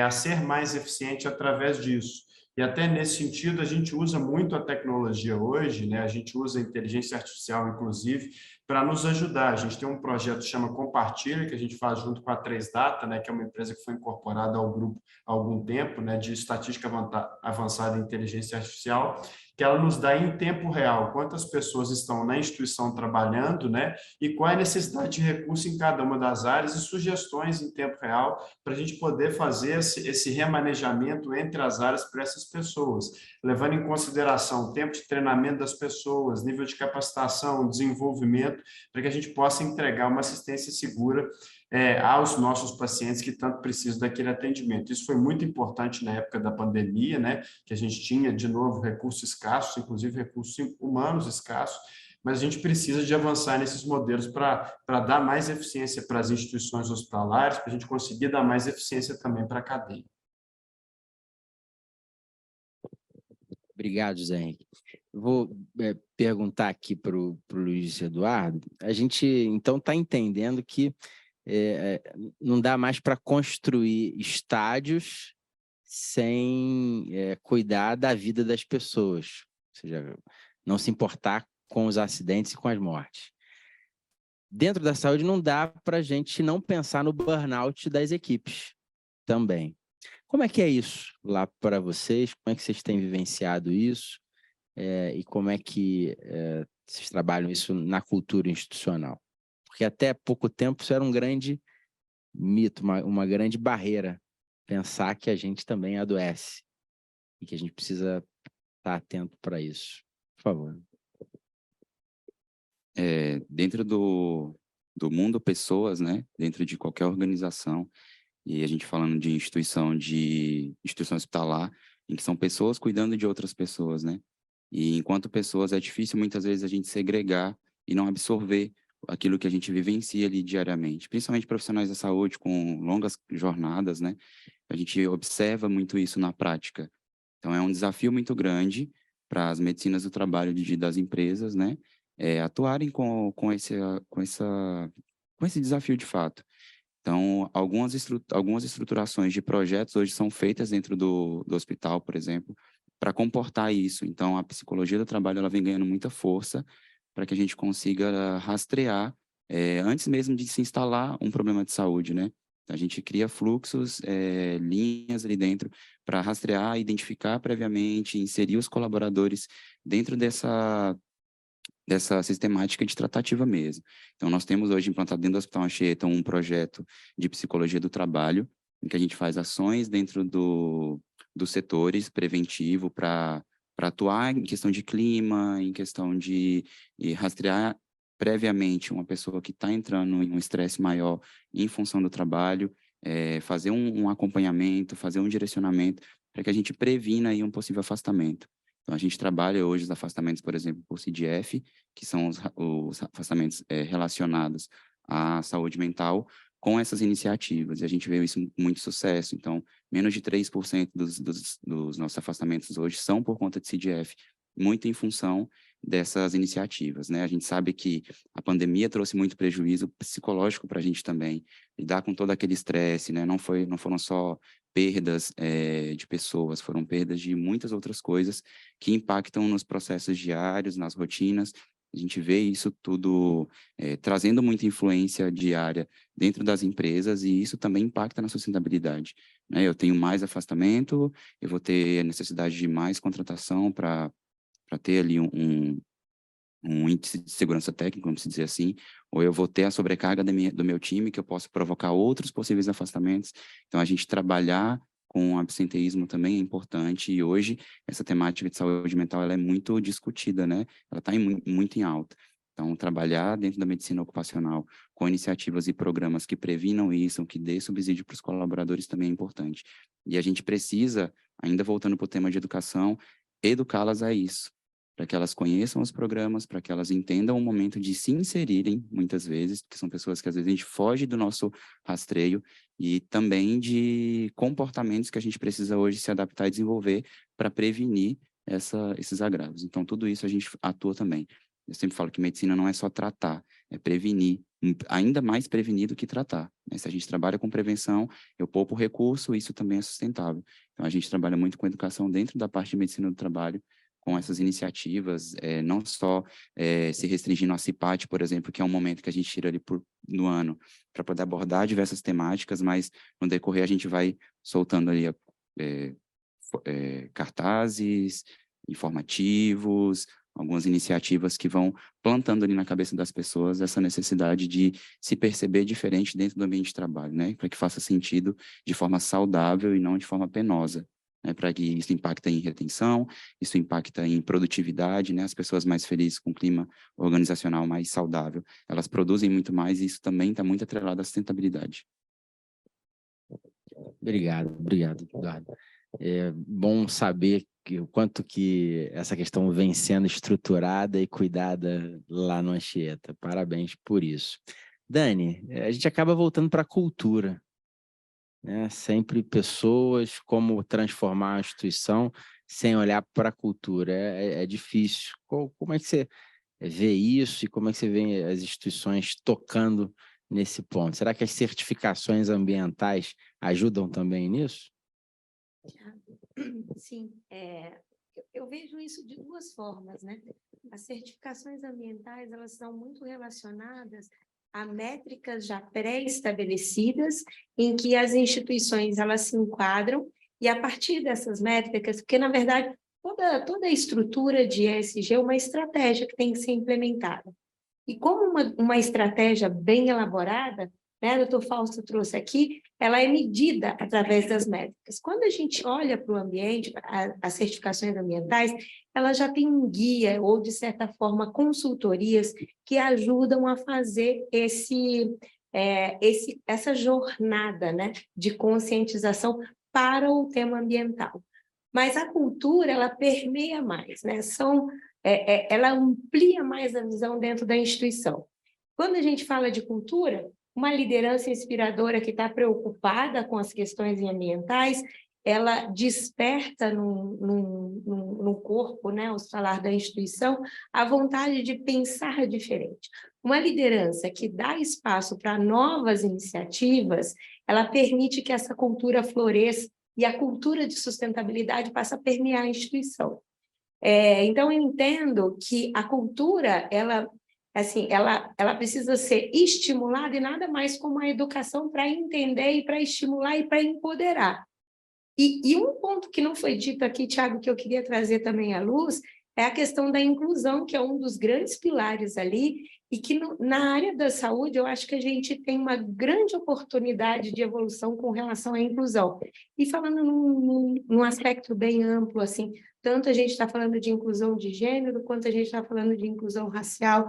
a ser mais eficiente através disso. E até nesse sentido, a gente usa muito a tecnologia hoje, né? A gente usa a inteligência artificial, inclusive, para nos ajudar. A gente tem um projeto que chama Compartilha, que a gente faz junto com a 3Data, né? Que é uma empresa que foi incorporada ao grupo há algum tempo, né? De estatística avançada em inteligência artificial, que ela nos dá em tempo real quantas pessoas estão na instituição trabalhando, né? E qual é a necessidade de recurso em cada uma das áreas e sugestões em tempo real para a gente poder fazer esse remanejamento entre as áreas para essas pessoas, levando em consideração o tempo de treinamento das pessoas, nível de capacitação, desenvolvimento, para que a gente possa entregar uma assistência segura aos nossos pacientes que tanto precisam daquele atendimento. Isso foi muito importante na época da pandemia, né, que a gente tinha, de novo, recursos escassos, inclusive recursos humanos escassos, mas a gente precisa de avançar nesses modelos para dar mais eficiência para as instituições hospitalares, para a gente conseguir dar mais eficiência também para a cadeia. Obrigado, Zé Henrique. Vou perguntar aqui para o Luiz Eduardo. A gente, então, está entendendo que não dá mais para construir estádios sem cuidar da vida das pessoas, ou seja, não se importar com os acidentes e com as mortes. Dentro da saúde não dá para a gente não pensar no burnout das equipes também. Como é que é isso lá para vocês? Como é que vocês têm vivenciado isso? E como é que vocês trabalham isso na cultura institucional? Porque até pouco tempo isso era um grande mito, uma grande barreira, pensar que a gente também adoece e que a gente precisa estar atento para isso. Por favor. dentro do mundo pessoas, né? Dentro de qualquer organização, e a gente falando de instituição hospitalar, em que são pessoas cuidando de outras pessoas, né? E enquanto pessoas é difícil muitas vezes a gente segregar e não absorver aquilo que a gente vivencia ali diariamente, principalmente profissionais da saúde com longas jornadas, né? A gente observa muito isso na prática. Então, é um desafio muito grande para as medicinas do trabalho das empresas, né? Atuarem com esse desafio de fato. Então, algumas estruturações de projetos hoje são feitas dentro do hospital, por exemplo, para comportar isso. Então, a psicologia do trabalho ela vem ganhando muita força para que a gente consiga rastrear, antes mesmo de se instalar um problema de saúde, né? A gente cria fluxos, linhas ali dentro para rastrear, identificar previamente, inserir os colaboradores dentro dessa sistemática de tratativa mesmo. Então, nós temos hoje implantado dentro do Hospital Anchieta um projeto de psicologia do trabalho, em que a gente faz ações dentro dos setores preventivo para atuar em questão de clima, em questão de rastrear previamente uma pessoa que está entrando em um estresse maior em função do trabalho, fazer um acompanhamento, fazer um direcionamento para que a gente previna aí um possível afastamento. Então, a gente trabalha hoje os afastamentos, por exemplo, por CDF, que são os afastamentos relacionados à saúde mental, com essas iniciativas. E a gente vê isso com muito sucesso. Então, menos de 3% dos nossos afastamentos hoje são por conta de CDF, muito em função dessas iniciativas, né? A gente sabe que a pandemia trouxe muito prejuízo psicológico para a gente também, lidar com todo aquele estresse, né? Não foram só perdas de pessoas, foram perdas de muitas outras coisas que impactam nos processos diários, nas rotinas. A gente vê isso tudo trazendo muita influência diária dentro das empresas e isso também impacta na sustentabilidade, né? Eu tenho mais afastamento, eu vou ter necessidade de mais contratação para ter ali um índice de segurança técnica, vamos dizer assim, ou eu vou ter a sobrecarga do meu time, que eu posso provocar outros possíveis afastamentos. Então, a gente trabalhar com absenteísmo também é importante, e hoje essa temática de saúde mental ela é muito discutida, né? Ela está muito em alta. Então, trabalhar dentro da medicina ocupacional com iniciativas e programas que previnam isso, que dê subsídio para os colaboradores também é importante. E a gente precisa, ainda voltando para o tema de educação, educá-las a isso, para que elas conheçam os programas, para que elas entendam o momento de se inserirem, muitas vezes, porque são pessoas que às vezes a gente foge do nosso rastreio, e também de comportamentos que a gente precisa hoje se adaptar e desenvolver para prevenir esses agravos. Então, tudo isso a gente atua também. Eu sempre falo que medicina não é só tratar, é prevenir, ainda mais prevenir do que tratar, né? Se a gente trabalha com prevenção, eu poupo recurso, isso também é sustentável. Então, a gente trabalha muito com educação dentro da parte de medicina do trabalho, com essas iniciativas, não só se restringindo ao CIPAT, por exemplo, que é um momento que a gente tira ali no ano para poder abordar diversas temáticas, mas no decorrer a gente vai soltando ali cartazes, informativos, algumas iniciativas que vão plantando ali na cabeça das pessoas essa necessidade de se perceber diferente dentro do ambiente de trabalho, né? Para que faça sentido de forma saudável e não de forma penosa, né? Para que isso impacte em retenção, isso impacta em produtividade, né? As pessoas mais felizes com um clima organizacional mais saudável, elas produzem muito mais e isso também está muito atrelado à sustentabilidade. Obrigado, Eduardo. É bom saber o quanto que essa questão vem sendo estruturada e cuidada lá no Anchieta. Parabéns por isso. Dani, a gente acaba voltando para a cultura, né? Sempre pessoas, como transformar a instituição sem olhar para a cultura. É difícil. Como é que você vê isso e como é que você vê as instituições tocando nesse ponto? Será que as certificações ambientais ajudam também nisso? Sim, eu vejo isso de duas formas, né? As certificações ambientais, elas são muito relacionadas a métricas já pré-estabelecidas, em que as instituições elas se enquadram, e a partir dessas métricas, porque, na verdade, toda a estrutura de ESG é uma estratégia que tem que ser implementada. E como uma estratégia bem elaborada, né, o doutor Fausto trouxe aqui, ela é medida através das métricas. Quando a gente olha para o ambiente, as certificações ambientais, ela já tem um guia ou, de certa forma, consultorias que ajudam a fazer essa jornada, né, de conscientização para o tema ambiental. Mas a cultura, ela permeia mais, né? Ela amplia mais a visão dentro da instituição. Quando a gente fala de cultura, uma liderança inspiradora que está preocupada com as questões ambientais, ela desperta no corpo, né, o falar da instituição, a vontade de pensar diferente. Uma liderança que dá espaço para novas iniciativas, ela permite que essa cultura floresça e a cultura de sustentabilidade passa a permear a instituição. Então, eu entendo que a cultura, ela precisa ser estimulada e nada mais como a educação para entender e para estimular e para empoderar. E um ponto que não foi dito aqui, Tiago, que eu queria trazer também à luz, é a questão da inclusão, que é um dos grandes pilares ali, e que na área da saúde eu acho que a gente tem uma grande oportunidade de evolução com relação à inclusão. E falando num aspecto bem amplo, assim, tanto a gente está falando de inclusão de gênero, quanto a gente está falando de inclusão racial,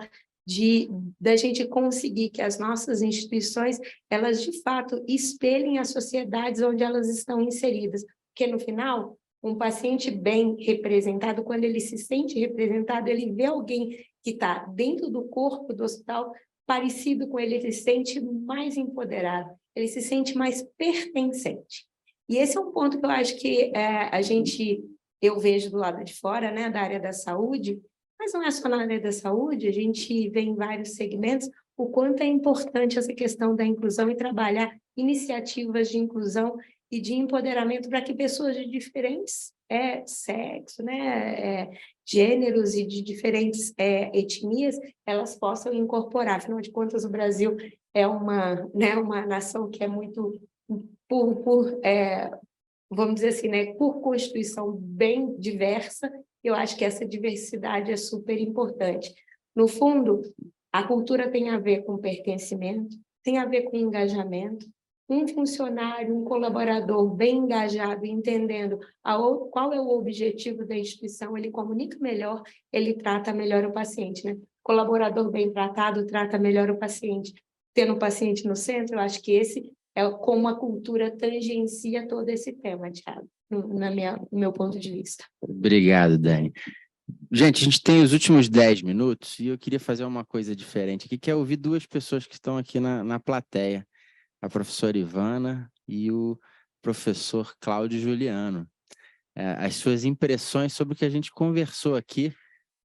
da gente conseguir que as nossas instituições, elas de fato espelhem as sociedades onde elas estão inseridas, porque no final, um paciente bem representado, quando ele se sente representado, ele vê alguém que está dentro do corpo do hospital parecido com ele, ele se sente mais empoderado, ele se sente mais pertencente. E esse é um ponto que eu acho que eu vejo do lado de fora, né, da área da saúde, mas não é só na área da saúde, a gente vê em vários segmentos o quanto é importante essa questão da inclusão e trabalhar iniciativas de inclusão e de empoderamento para que pessoas de diferentes sexos, né, gêneros e de diferentes etnias, elas possam incorporar. Afinal de contas, o Brasil é uma nação que é muito, vamos dizer assim, né, por constituição bem diversa. Eu acho que essa diversidade é super importante. No fundo, a cultura tem a ver com pertencimento, tem a ver com engajamento. Um funcionário, um colaborador bem engajado, entendendo qual é o objetivo da instituição, ele comunica melhor, ele trata melhor o paciente, né? Colaborador bem tratado trata melhor o paciente. Tendo o paciente no centro, eu acho que esse é como a cultura tangencia todo esse tema, Thiago, no meu ponto de vista. Obrigado, Dani. Gente, a gente tem os últimos 10 minutos e eu queria fazer uma coisa diferente aqui, que é ouvir duas pessoas que estão aqui na plateia, a professora Ivana e o professor Cláudio Juliano. As suas impressões sobre o que a gente conversou aqui.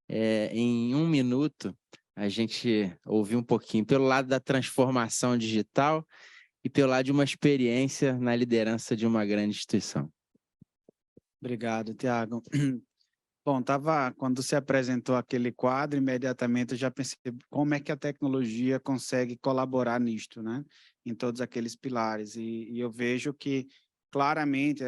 Em 1 minuto, a gente ouviu um pouquinho pelo lado da transformação digital e pelo lado de uma experiência na liderança de uma grande instituição. Obrigado, Tiago. Bom, quando você apresentou aquele quadro, imediatamente eu já pensei como é que a tecnologia consegue colaborar nisto, né? Em todos aqueles pilares. E eu vejo que, claramente,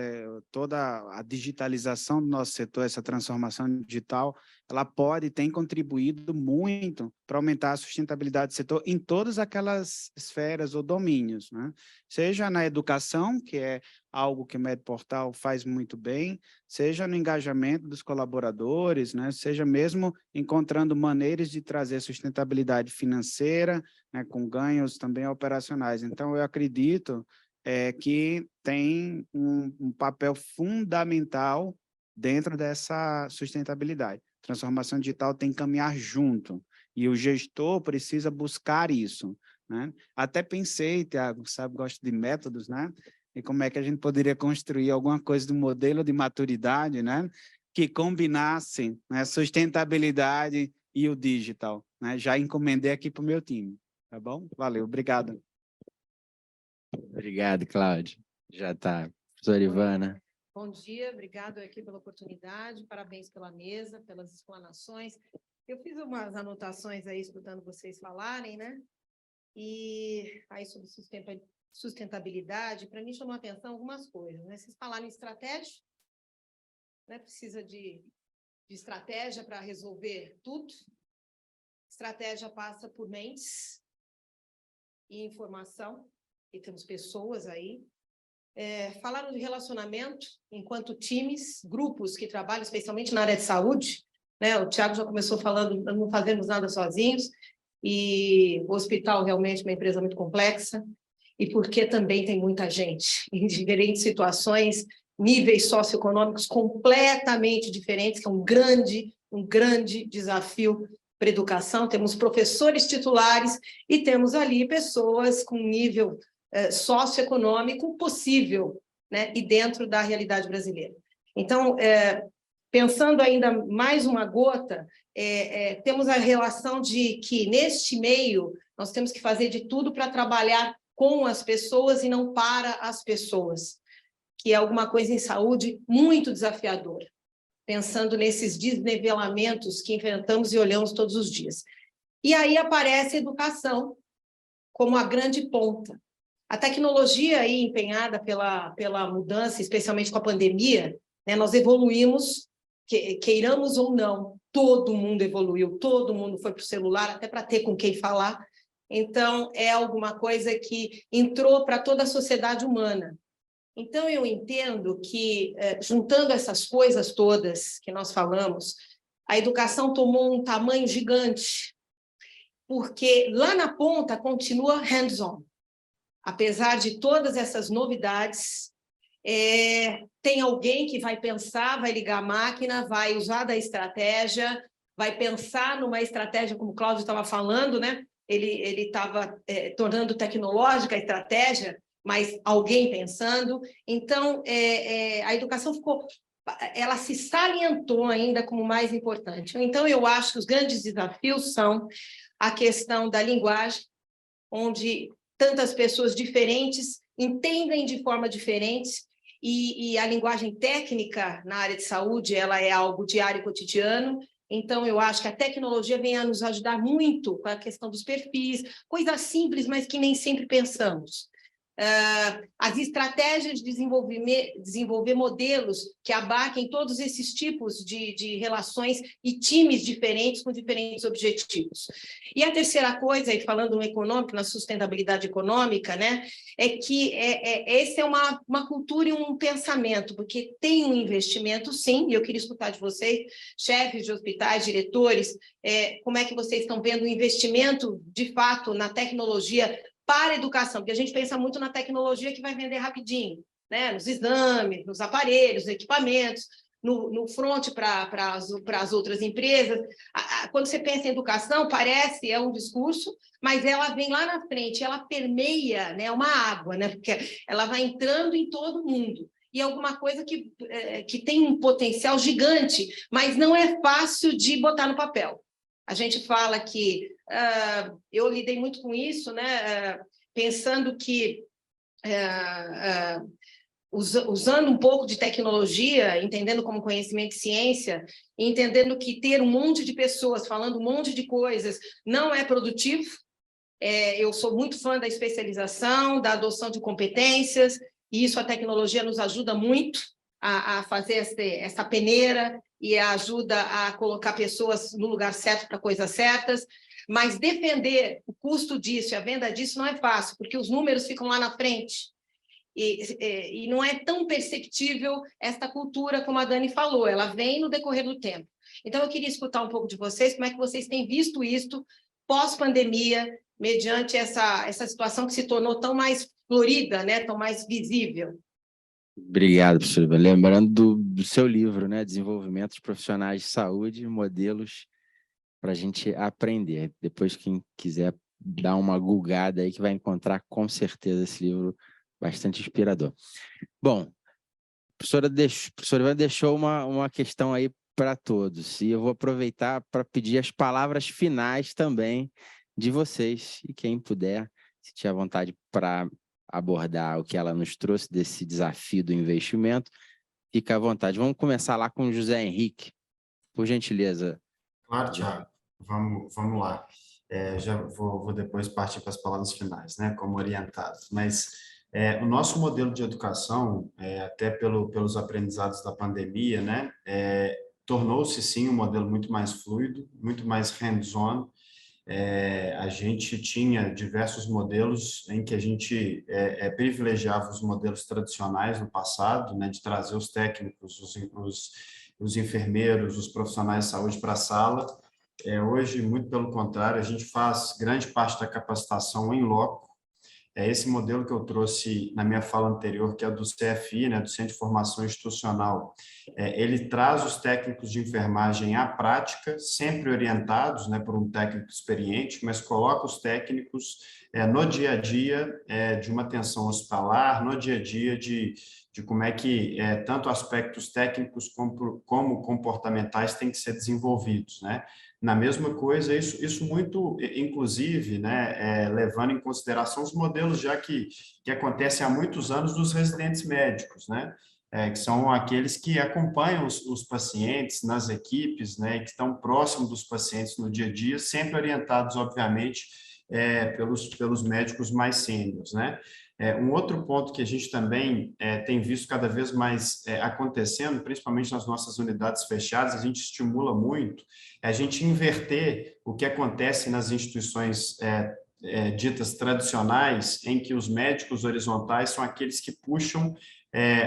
toda a digitalização do nosso setor, essa transformação digital, ela tem contribuído muito para aumentar a sustentabilidade do setor em todas aquelas esferas ou domínios, né? Seja na educação, que é algo que o MedPortal faz muito bem, seja no engajamento dos colaboradores, né? Seja mesmo encontrando maneiras de trazer sustentabilidade financeira, né? Com ganhos também operacionais. Então, eu acredito que tem um papel fundamental dentro dessa sustentabilidade. Transformação digital tem que caminhar junto, e o gestor precisa buscar isso, né? Até pensei, Tiago, sabe, gosto de métodos, né? E como é que a gente poderia construir alguma coisa do modelo de maturidade, né? Que combinasse, né, sustentabilidade e o digital, né? Já encomendei aqui para o meu time, tá bom? Valeu, obrigado. Obrigado, Cláudio. Já está. Professora Ivana. Bom dia, obrigado aqui pela oportunidade, parabéns pela mesa, pelas explanações. Eu fiz umas anotações aí, escutando vocês falarem, né? E aí sobre sustentabilidade, para mim chamou a atenção algumas coisas, né? Vocês falaram em estratégia, né? Precisa de estratégia para resolver tudo. Estratégia passa por mentes e informação. e temos pessoas aí. Falaram de relacionamento enquanto times, grupos que trabalham especialmente na área de saúde, né? O Tiago já começou falando, não fazemos nada sozinhos, e o hospital realmente é uma empresa muito complexa, e porque também tem muita gente em diferentes situações, níveis socioeconômicos completamente diferentes, que é um grande desafio para a educação. Temos professores titulares e temos ali pessoas com nível socioeconômico possível, né? E dentro da realidade brasileira. Então, pensando ainda mais uma gota, temos a relação de que, neste meio, nós temos que fazer de tudo para trabalhar com as pessoas e não para as pessoas, que é alguma coisa em saúde muito desafiadora, pensando nesses desnivelamentos que enfrentamos e olhamos todos os dias. E aí aparece a educação como a grande ponta. A tecnologia aí empenhada pela mudança, especialmente com a pandemia, né, nós evoluímos, queiramos ou não, todo mundo evoluiu, todo mundo foi para o celular, até para ter com quem falar. Então, é alguma coisa que entrou para toda a sociedade humana. Então, eu entendo que, juntando essas coisas todas que nós falamos, a educação tomou um tamanho gigante, porque lá na ponta continua hands-on. Apesar de todas essas novidades, tem alguém que vai pensar, vai ligar a máquina, vai usar da estratégia, vai pensar numa estratégia, como o Cláudio estava falando, né? Ele estava tornando tecnológica a estratégia, mas alguém pensando. Então, a educação ela se salientou ainda como mais importante. Então, eu acho que os grandes desafios são a questão da linguagem, onde tantas pessoas diferentes entendem de forma diferente, e a linguagem técnica na área de saúde, ela é algo diário e cotidiano. Então, eu acho que a tecnologia vem a nos ajudar muito com a questão dos perfis, coisas simples, mas que nem sempre pensamos. As estratégias de desenvolver modelos que abarquem todos esses tipos de relações e times diferentes com diferentes objetivos. E a terceira coisa, e falando no econômico, na sustentabilidade econômica, né, é que essa é uma cultura e um pensamento, porque tem um investimento, sim, e eu queria escutar de vocês, chefes de hospitais, diretores, como é que vocês estão vendo o investimento, de fato, na tecnologia para a educação, porque a gente pensa muito na tecnologia que vai vender rapidinho, né? Nos exames, nos aparelhos, equipamentos, no front para as outras empresas. Quando você pensa em educação, parece, um discurso, mas ela vem lá na frente, ela permeia, né, uma água, né? Porque ela vai entrando em todo mundo. E é alguma coisa que tem um potencial gigante, mas não é fácil de botar no papel. A gente fala que... eu lidei muito com isso, né? Pensando que, usando um pouco de tecnologia, entendendo como conhecimento e ciência, entendendo que ter um monte de pessoas falando um monte de coisas não é produtivo. Eu sou muito fã da especialização, da adoção de competências, e isso a tecnologia nos ajuda muito a fazer essa peneira e ajuda a colocar pessoas no lugar certo para coisas certas, mas defender o custo disso e a venda disso não é fácil, porque os números ficam lá na frente, e não é tão perceptível esta cultura, como a Dani falou, ela vem no decorrer do tempo. Então, eu queria escutar um pouco de vocês, como é que vocês têm visto isso pós-pandemia, mediante essa situação que se tornou tão mais florida, né, tão mais visível. Obrigado, professor. Lembrando do seu livro, né? Desenvolvimento de Profissionais de Saúde, modelos para a gente aprender. Depois, quem quiser dar uma googada aí, que vai encontrar com certeza esse livro bastante inspirador. Bom, a professora Ivana deixou uma questão aí para todos, e eu vou aproveitar para pedir as palavras finais também de vocês, e quem puder, se tiver vontade para abordar o que ela nos trouxe desse desafio do investimento, fica à vontade. Vamos começar lá com o José Henrique, por gentileza. Claro, Tiago. Vamos lá. Já vou depois partir para as palavras finais, né, como orientado. Mas o nosso modelo de educação, até pelos aprendizados da pandemia, né, tornou-se, sim, um modelo muito mais fluido, muito mais hands-on, a gente tinha diversos modelos em que a gente privilegiava os modelos tradicionais no passado, né, de trazer os técnicos, os enfermeiros, os profissionais de saúde para a sala. Hoje, muito pelo contrário, a gente faz grande parte da capacitação em loco. É esse modelo que eu trouxe na minha fala anterior, que é do CFI, né, do Centro de Formação Institucional. Ele traz os técnicos de enfermagem à prática, sempre orientados, né, por um técnico experiente, mas coloca os técnicos no dia a dia de uma atenção hospitalar, no dia a dia de como é que tanto aspectos técnicos como comportamentais têm que ser desenvolvidos, né? Na mesma coisa, isso muito, inclusive, né, levando em consideração os modelos já que acontecem há muitos anos dos residentes médicos, né, que são aqueles que acompanham os pacientes nas equipes, né, que estão próximos dos pacientes no dia a dia, sempre orientados, obviamente, pelos médicos mais sêniores, né. Um outro ponto que a gente também tem visto cada vez mais acontecendo, principalmente nas nossas unidades fechadas, a gente estimula muito, a gente inverter o que acontece nas instituições ditas tradicionais, em que os médicos horizontais são aqueles que puxam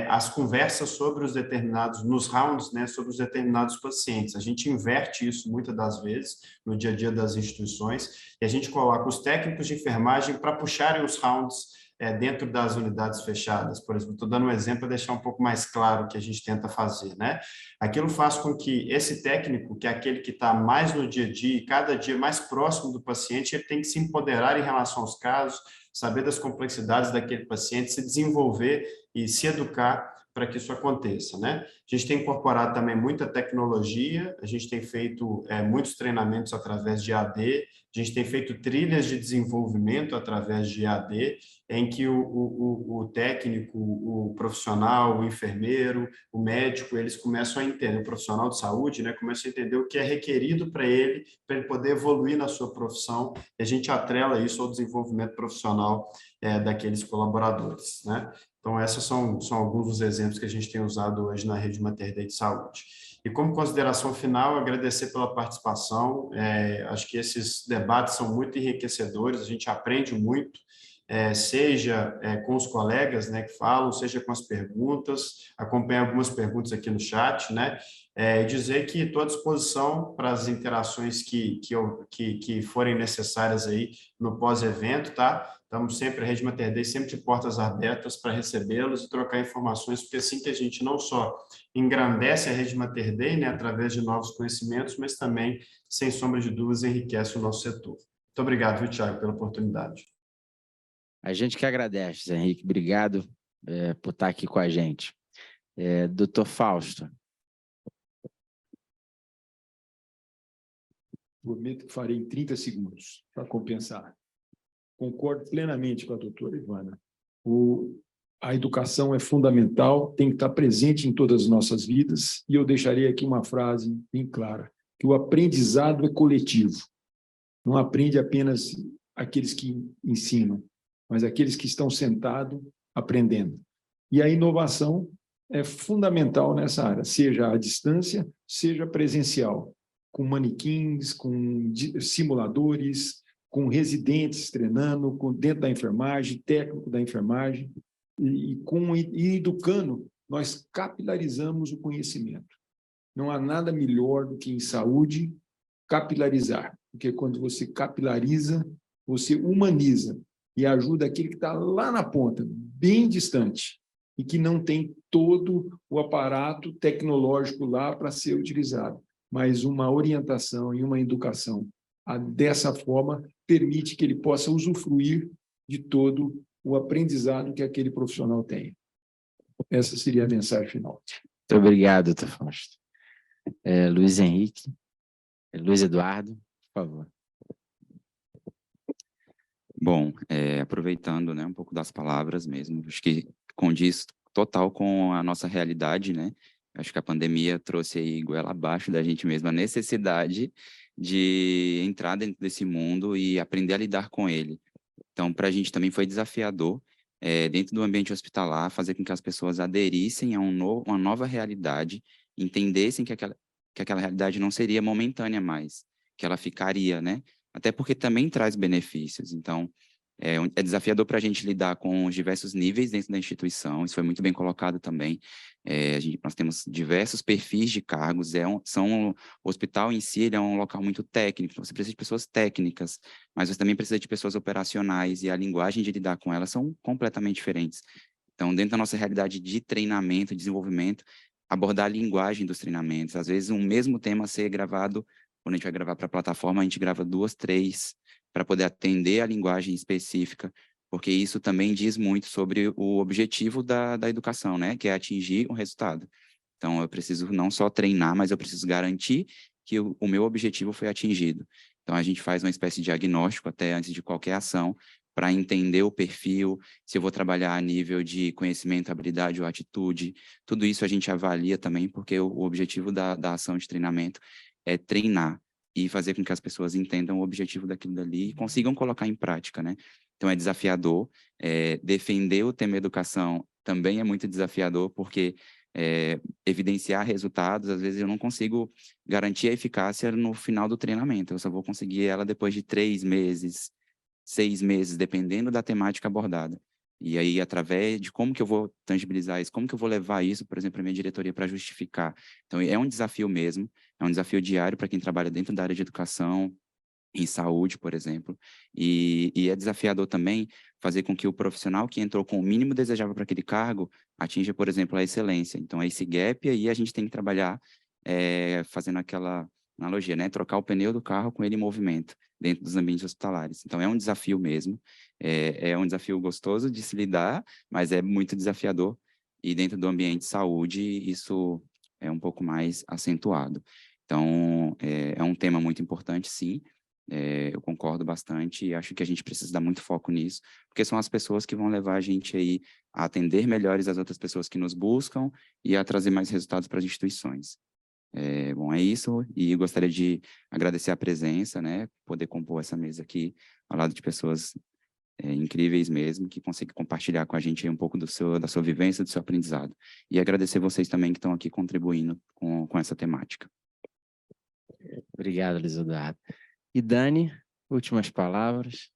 as conversas sobre os determinados, nos rounds, né, sobre os determinados pacientes. A gente inverte isso muitas das vezes no dia a dia das instituições e a gente coloca os técnicos de enfermagem para puxarem os rounds dentro das unidades fechadas. Por exemplo, estou dando um exemplo para deixar um pouco mais claro o que a gente tenta fazer, né? Aquilo faz com que esse técnico, que é aquele que está mais no dia a dia, cada dia mais próximo do paciente, ele tem que se empoderar em relação aos casos, saber das complexidades daquele paciente, se desenvolver e se educar para que isso aconteça, né? A gente tem incorporado também muita tecnologia, a gente tem feito muitos treinamentos através de AD, a gente tem feito trilhas de desenvolvimento através de AD, em que o técnico, o profissional, o enfermeiro, o médico, eles começam a entender, o profissional de saúde, né, começa a entender o que é requerido para ele poder evoluir na sua profissão, e a gente atrela isso ao desenvolvimento profissional daqueles colaboradores, né? Então, esses são alguns dos exemplos que a gente tem usado hoje na Rede Mater Dei de Saúde. E como consideração final, agradecer pela participação. Acho que esses debates são muito enriquecedores, a gente aprende muito, seja com os colegas, né, que falam, seja com as perguntas, acompanho algumas perguntas aqui no chat, né, e dizer que estou à disposição para as interações que forem necessárias aí no pós-evento, tá? Estamos sempre, a Rede Mater Dei, sempre de portas abertas para recebê-los e trocar informações, porque assim que a gente não só engrandece a Rede Mater Dei, né, através de novos conhecimentos, mas também, sem sombra de dúvidas, enriquece o nosso setor. Muito obrigado, viu, Thiago, pela oportunidade. A gente que agradece, Zé Henrique. Obrigado por estar aqui com a gente. Doutor Fausto. Prometo que farei em 30 segundos, para compensar. Concordo plenamente com a doutora Ivana. A educação é fundamental, tem que estar presente em todas as nossas vidas, e eu deixarei aqui uma frase bem clara, que o aprendizado é coletivo. Não aprende apenas aqueles que ensinam, mas aqueles que estão sentados aprendendo. E a inovação é fundamental nessa área, seja à distância, seja presencial, com manequins, com simuladores, com residentes treinando, dentro da enfermagem, técnico da enfermagem, e educando, nós capilarizamos o conhecimento. Não há nada melhor do que em saúde capilarizar, porque quando você capilariza, você humaniza e ajuda aquele que está lá na ponta, bem distante, e que não tem todo o aparato tecnológico lá para ser utilizado, mas uma orientação e uma educação dessa forma permite que ele possa usufruir de todo o aprendizado que aquele profissional tem. Essa seria a mensagem final. Muito obrigado, doutor Fausto. Luiz Henrique, Luiz Eduardo, por favor. Bom, aproveitando, né, um pouco das palavras mesmo, acho que condiz total com a nossa realidade, né? Acho que a pandemia trouxe aí goela abaixo da gente mesmo a necessidade de entrar dentro desse mundo e aprender a lidar com ele. Então, para a gente também foi desafiador, dentro do ambiente hospitalar, fazer com que as pessoas aderissem a uma nova realidade, entendessem que aquela realidade não seria momentânea mais, que ela ficaria, né? até porque também traz benefícios. Então, é desafiador para a gente lidar com os diversos níveis dentro da instituição, isso foi muito bem colocado também. Nós temos diversos perfis de cargos, o hospital em si ele é um local muito técnico, então você precisa de pessoas técnicas, mas você também precisa de pessoas operacionais, e a linguagem de lidar com elas são completamente diferentes. Então, dentro da nossa realidade de treinamento, desenvolvimento, abordar a linguagem dos treinamentos, às vezes um mesmo tema ser gravado, quando a gente vai gravar para a plataforma, a gente grava 2, 3, para poder atender a linguagem específica, porque isso também diz muito sobre o objetivo da educação, né? Que é atingir um resultado. Então, eu preciso não só treinar, mas eu preciso garantir que o meu objetivo foi atingido. Então, a gente faz uma espécie de diagnóstico até antes de qualquer ação, para entender o perfil, se eu vou trabalhar a nível de conhecimento, habilidade ou atitude. Tudo isso a gente avalia também, porque o objetivo da ação de treinamento é treinar e fazer com que as pessoas entendam o objetivo daquilo dali e consigam colocar em prática, né? Então, é desafiador. Defender o tema educação também é muito desafiador, porque evidenciar resultados, às vezes eu não consigo garantir a eficácia no final do treinamento, eu só vou conseguir ela depois de 3 meses, 6 meses, dependendo da temática abordada. E aí, através de como que eu vou tangibilizar isso, como que eu vou levar isso, por exemplo, para a minha diretoria para justificar. Então, é um desafio mesmo, é um desafio diário para quem trabalha dentro da área de educação, em saúde, por exemplo, e é desafiador também fazer com que o profissional que entrou com o mínimo desejável para aquele cargo atinja, por exemplo, a excelência. Então, é esse gap aí a gente tem que trabalhar fazendo aquela analogia, né? Trocar o pneu do carro com ele em movimento dentro dos ambientes hospitalares. Então, é um desafio mesmo, é um desafio gostoso de se lidar, mas é muito desafiador, e dentro do ambiente de saúde, isso é um pouco mais acentuado. Então, é um tema muito importante, sim. Eu concordo bastante e acho que a gente precisa dar muito foco nisso, porque são as pessoas que vão levar a gente aí a atender melhores as outras pessoas que nos buscam e a trazer mais resultados para as instituições. Bom, é isso, e gostaria de agradecer a presença, né, poder compor essa mesa aqui, ao lado de pessoas incríveis mesmo, que conseguem compartilhar com a gente aí um pouco da sua vivência, do seu aprendizado. E agradecer vocês também que estão aqui contribuindo com essa temática. Obrigado, Luiz Eduardo. E Dani, últimas palavras.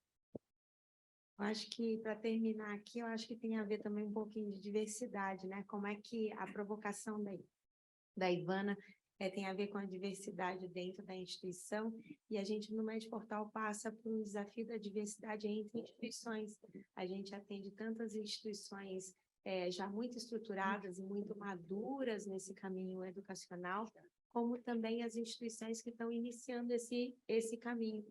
Eu acho que, para terminar aqui, eu acho que tem a ver também um pouquinho de diversidade, né? Como é que a provocação da Ivana tem a ver com a diversidade dentro da instituição, e a gente, no Med Portal, passa por um desafio da diversidade entre instituições. A gente atende tantas instituições já muito estruturadas e muito maduras nesse caminho educacional, como também as instituições que estão iniciando esse caminho.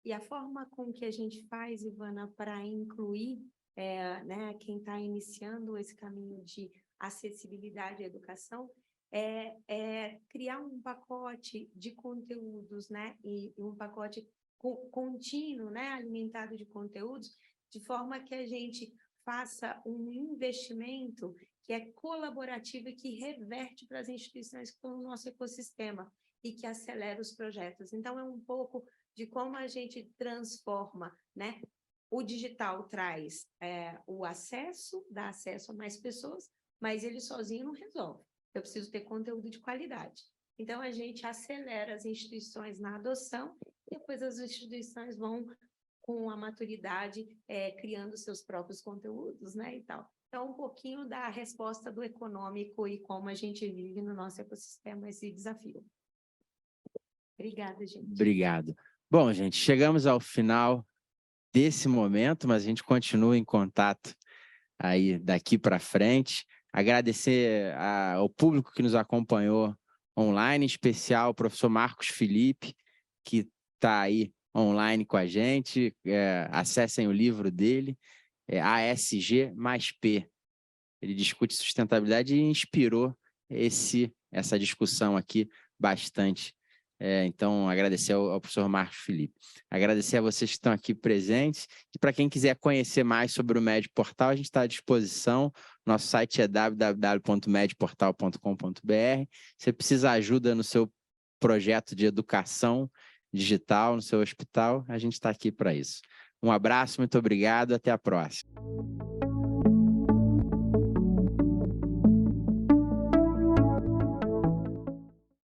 E a forma com que a gente faz, Ivana, para incluir né, quem está iniciando esse caminho de acessibilidade à educação é criar um pacote de conteúdos, né, e um pacote contínuo, né, alimentado de conteúdos, de forma que a gente faça um investimento que é colaborativo e que reverte para as instituições que estão no nosso ecossistema e que acelera os projetos. Então, é um pouco de como a gente transforma, né? O digital traz o acesso, dá acesso a mais pessoas, mas ele sozinho não resolve. Eu preciso ter conteúdo de qualidade. Então, a gente acelera as instituições na adoção, e depois as instituições vão, com a maturidade, criando seus próprios conteúdos, né, e tal. Então, um pouquinho da resposta do econômico e como a gente vive no nosso ecossistema esse desafio. Obrigada, gente. Obrigado. Bom, gente, chegamos ao final desse momento, mas a gente continua em contato aí daqui para frente. Agradecer ao público que nos acompanhou online, em especial o professor Marcos Felipe, que está aí online com a gente. Acessem o livro dele, ASG mais P. Ele discute sustentabilidade e inspirou essa discussão aqui bastante. Então, agradecer ao professor Marcos Felipe. Agradecer a vocês que estão aqui presentes. E para quem quiser conhecer mais sobre o Med Portal, a gente está à disposição. Nosso site é www.medportal.com.br. Você precisa de ajuda no seu projeto de educação digital, no seu hospital, a gente está aqui para isso. Um abraço, muito obrigado, até a próxima.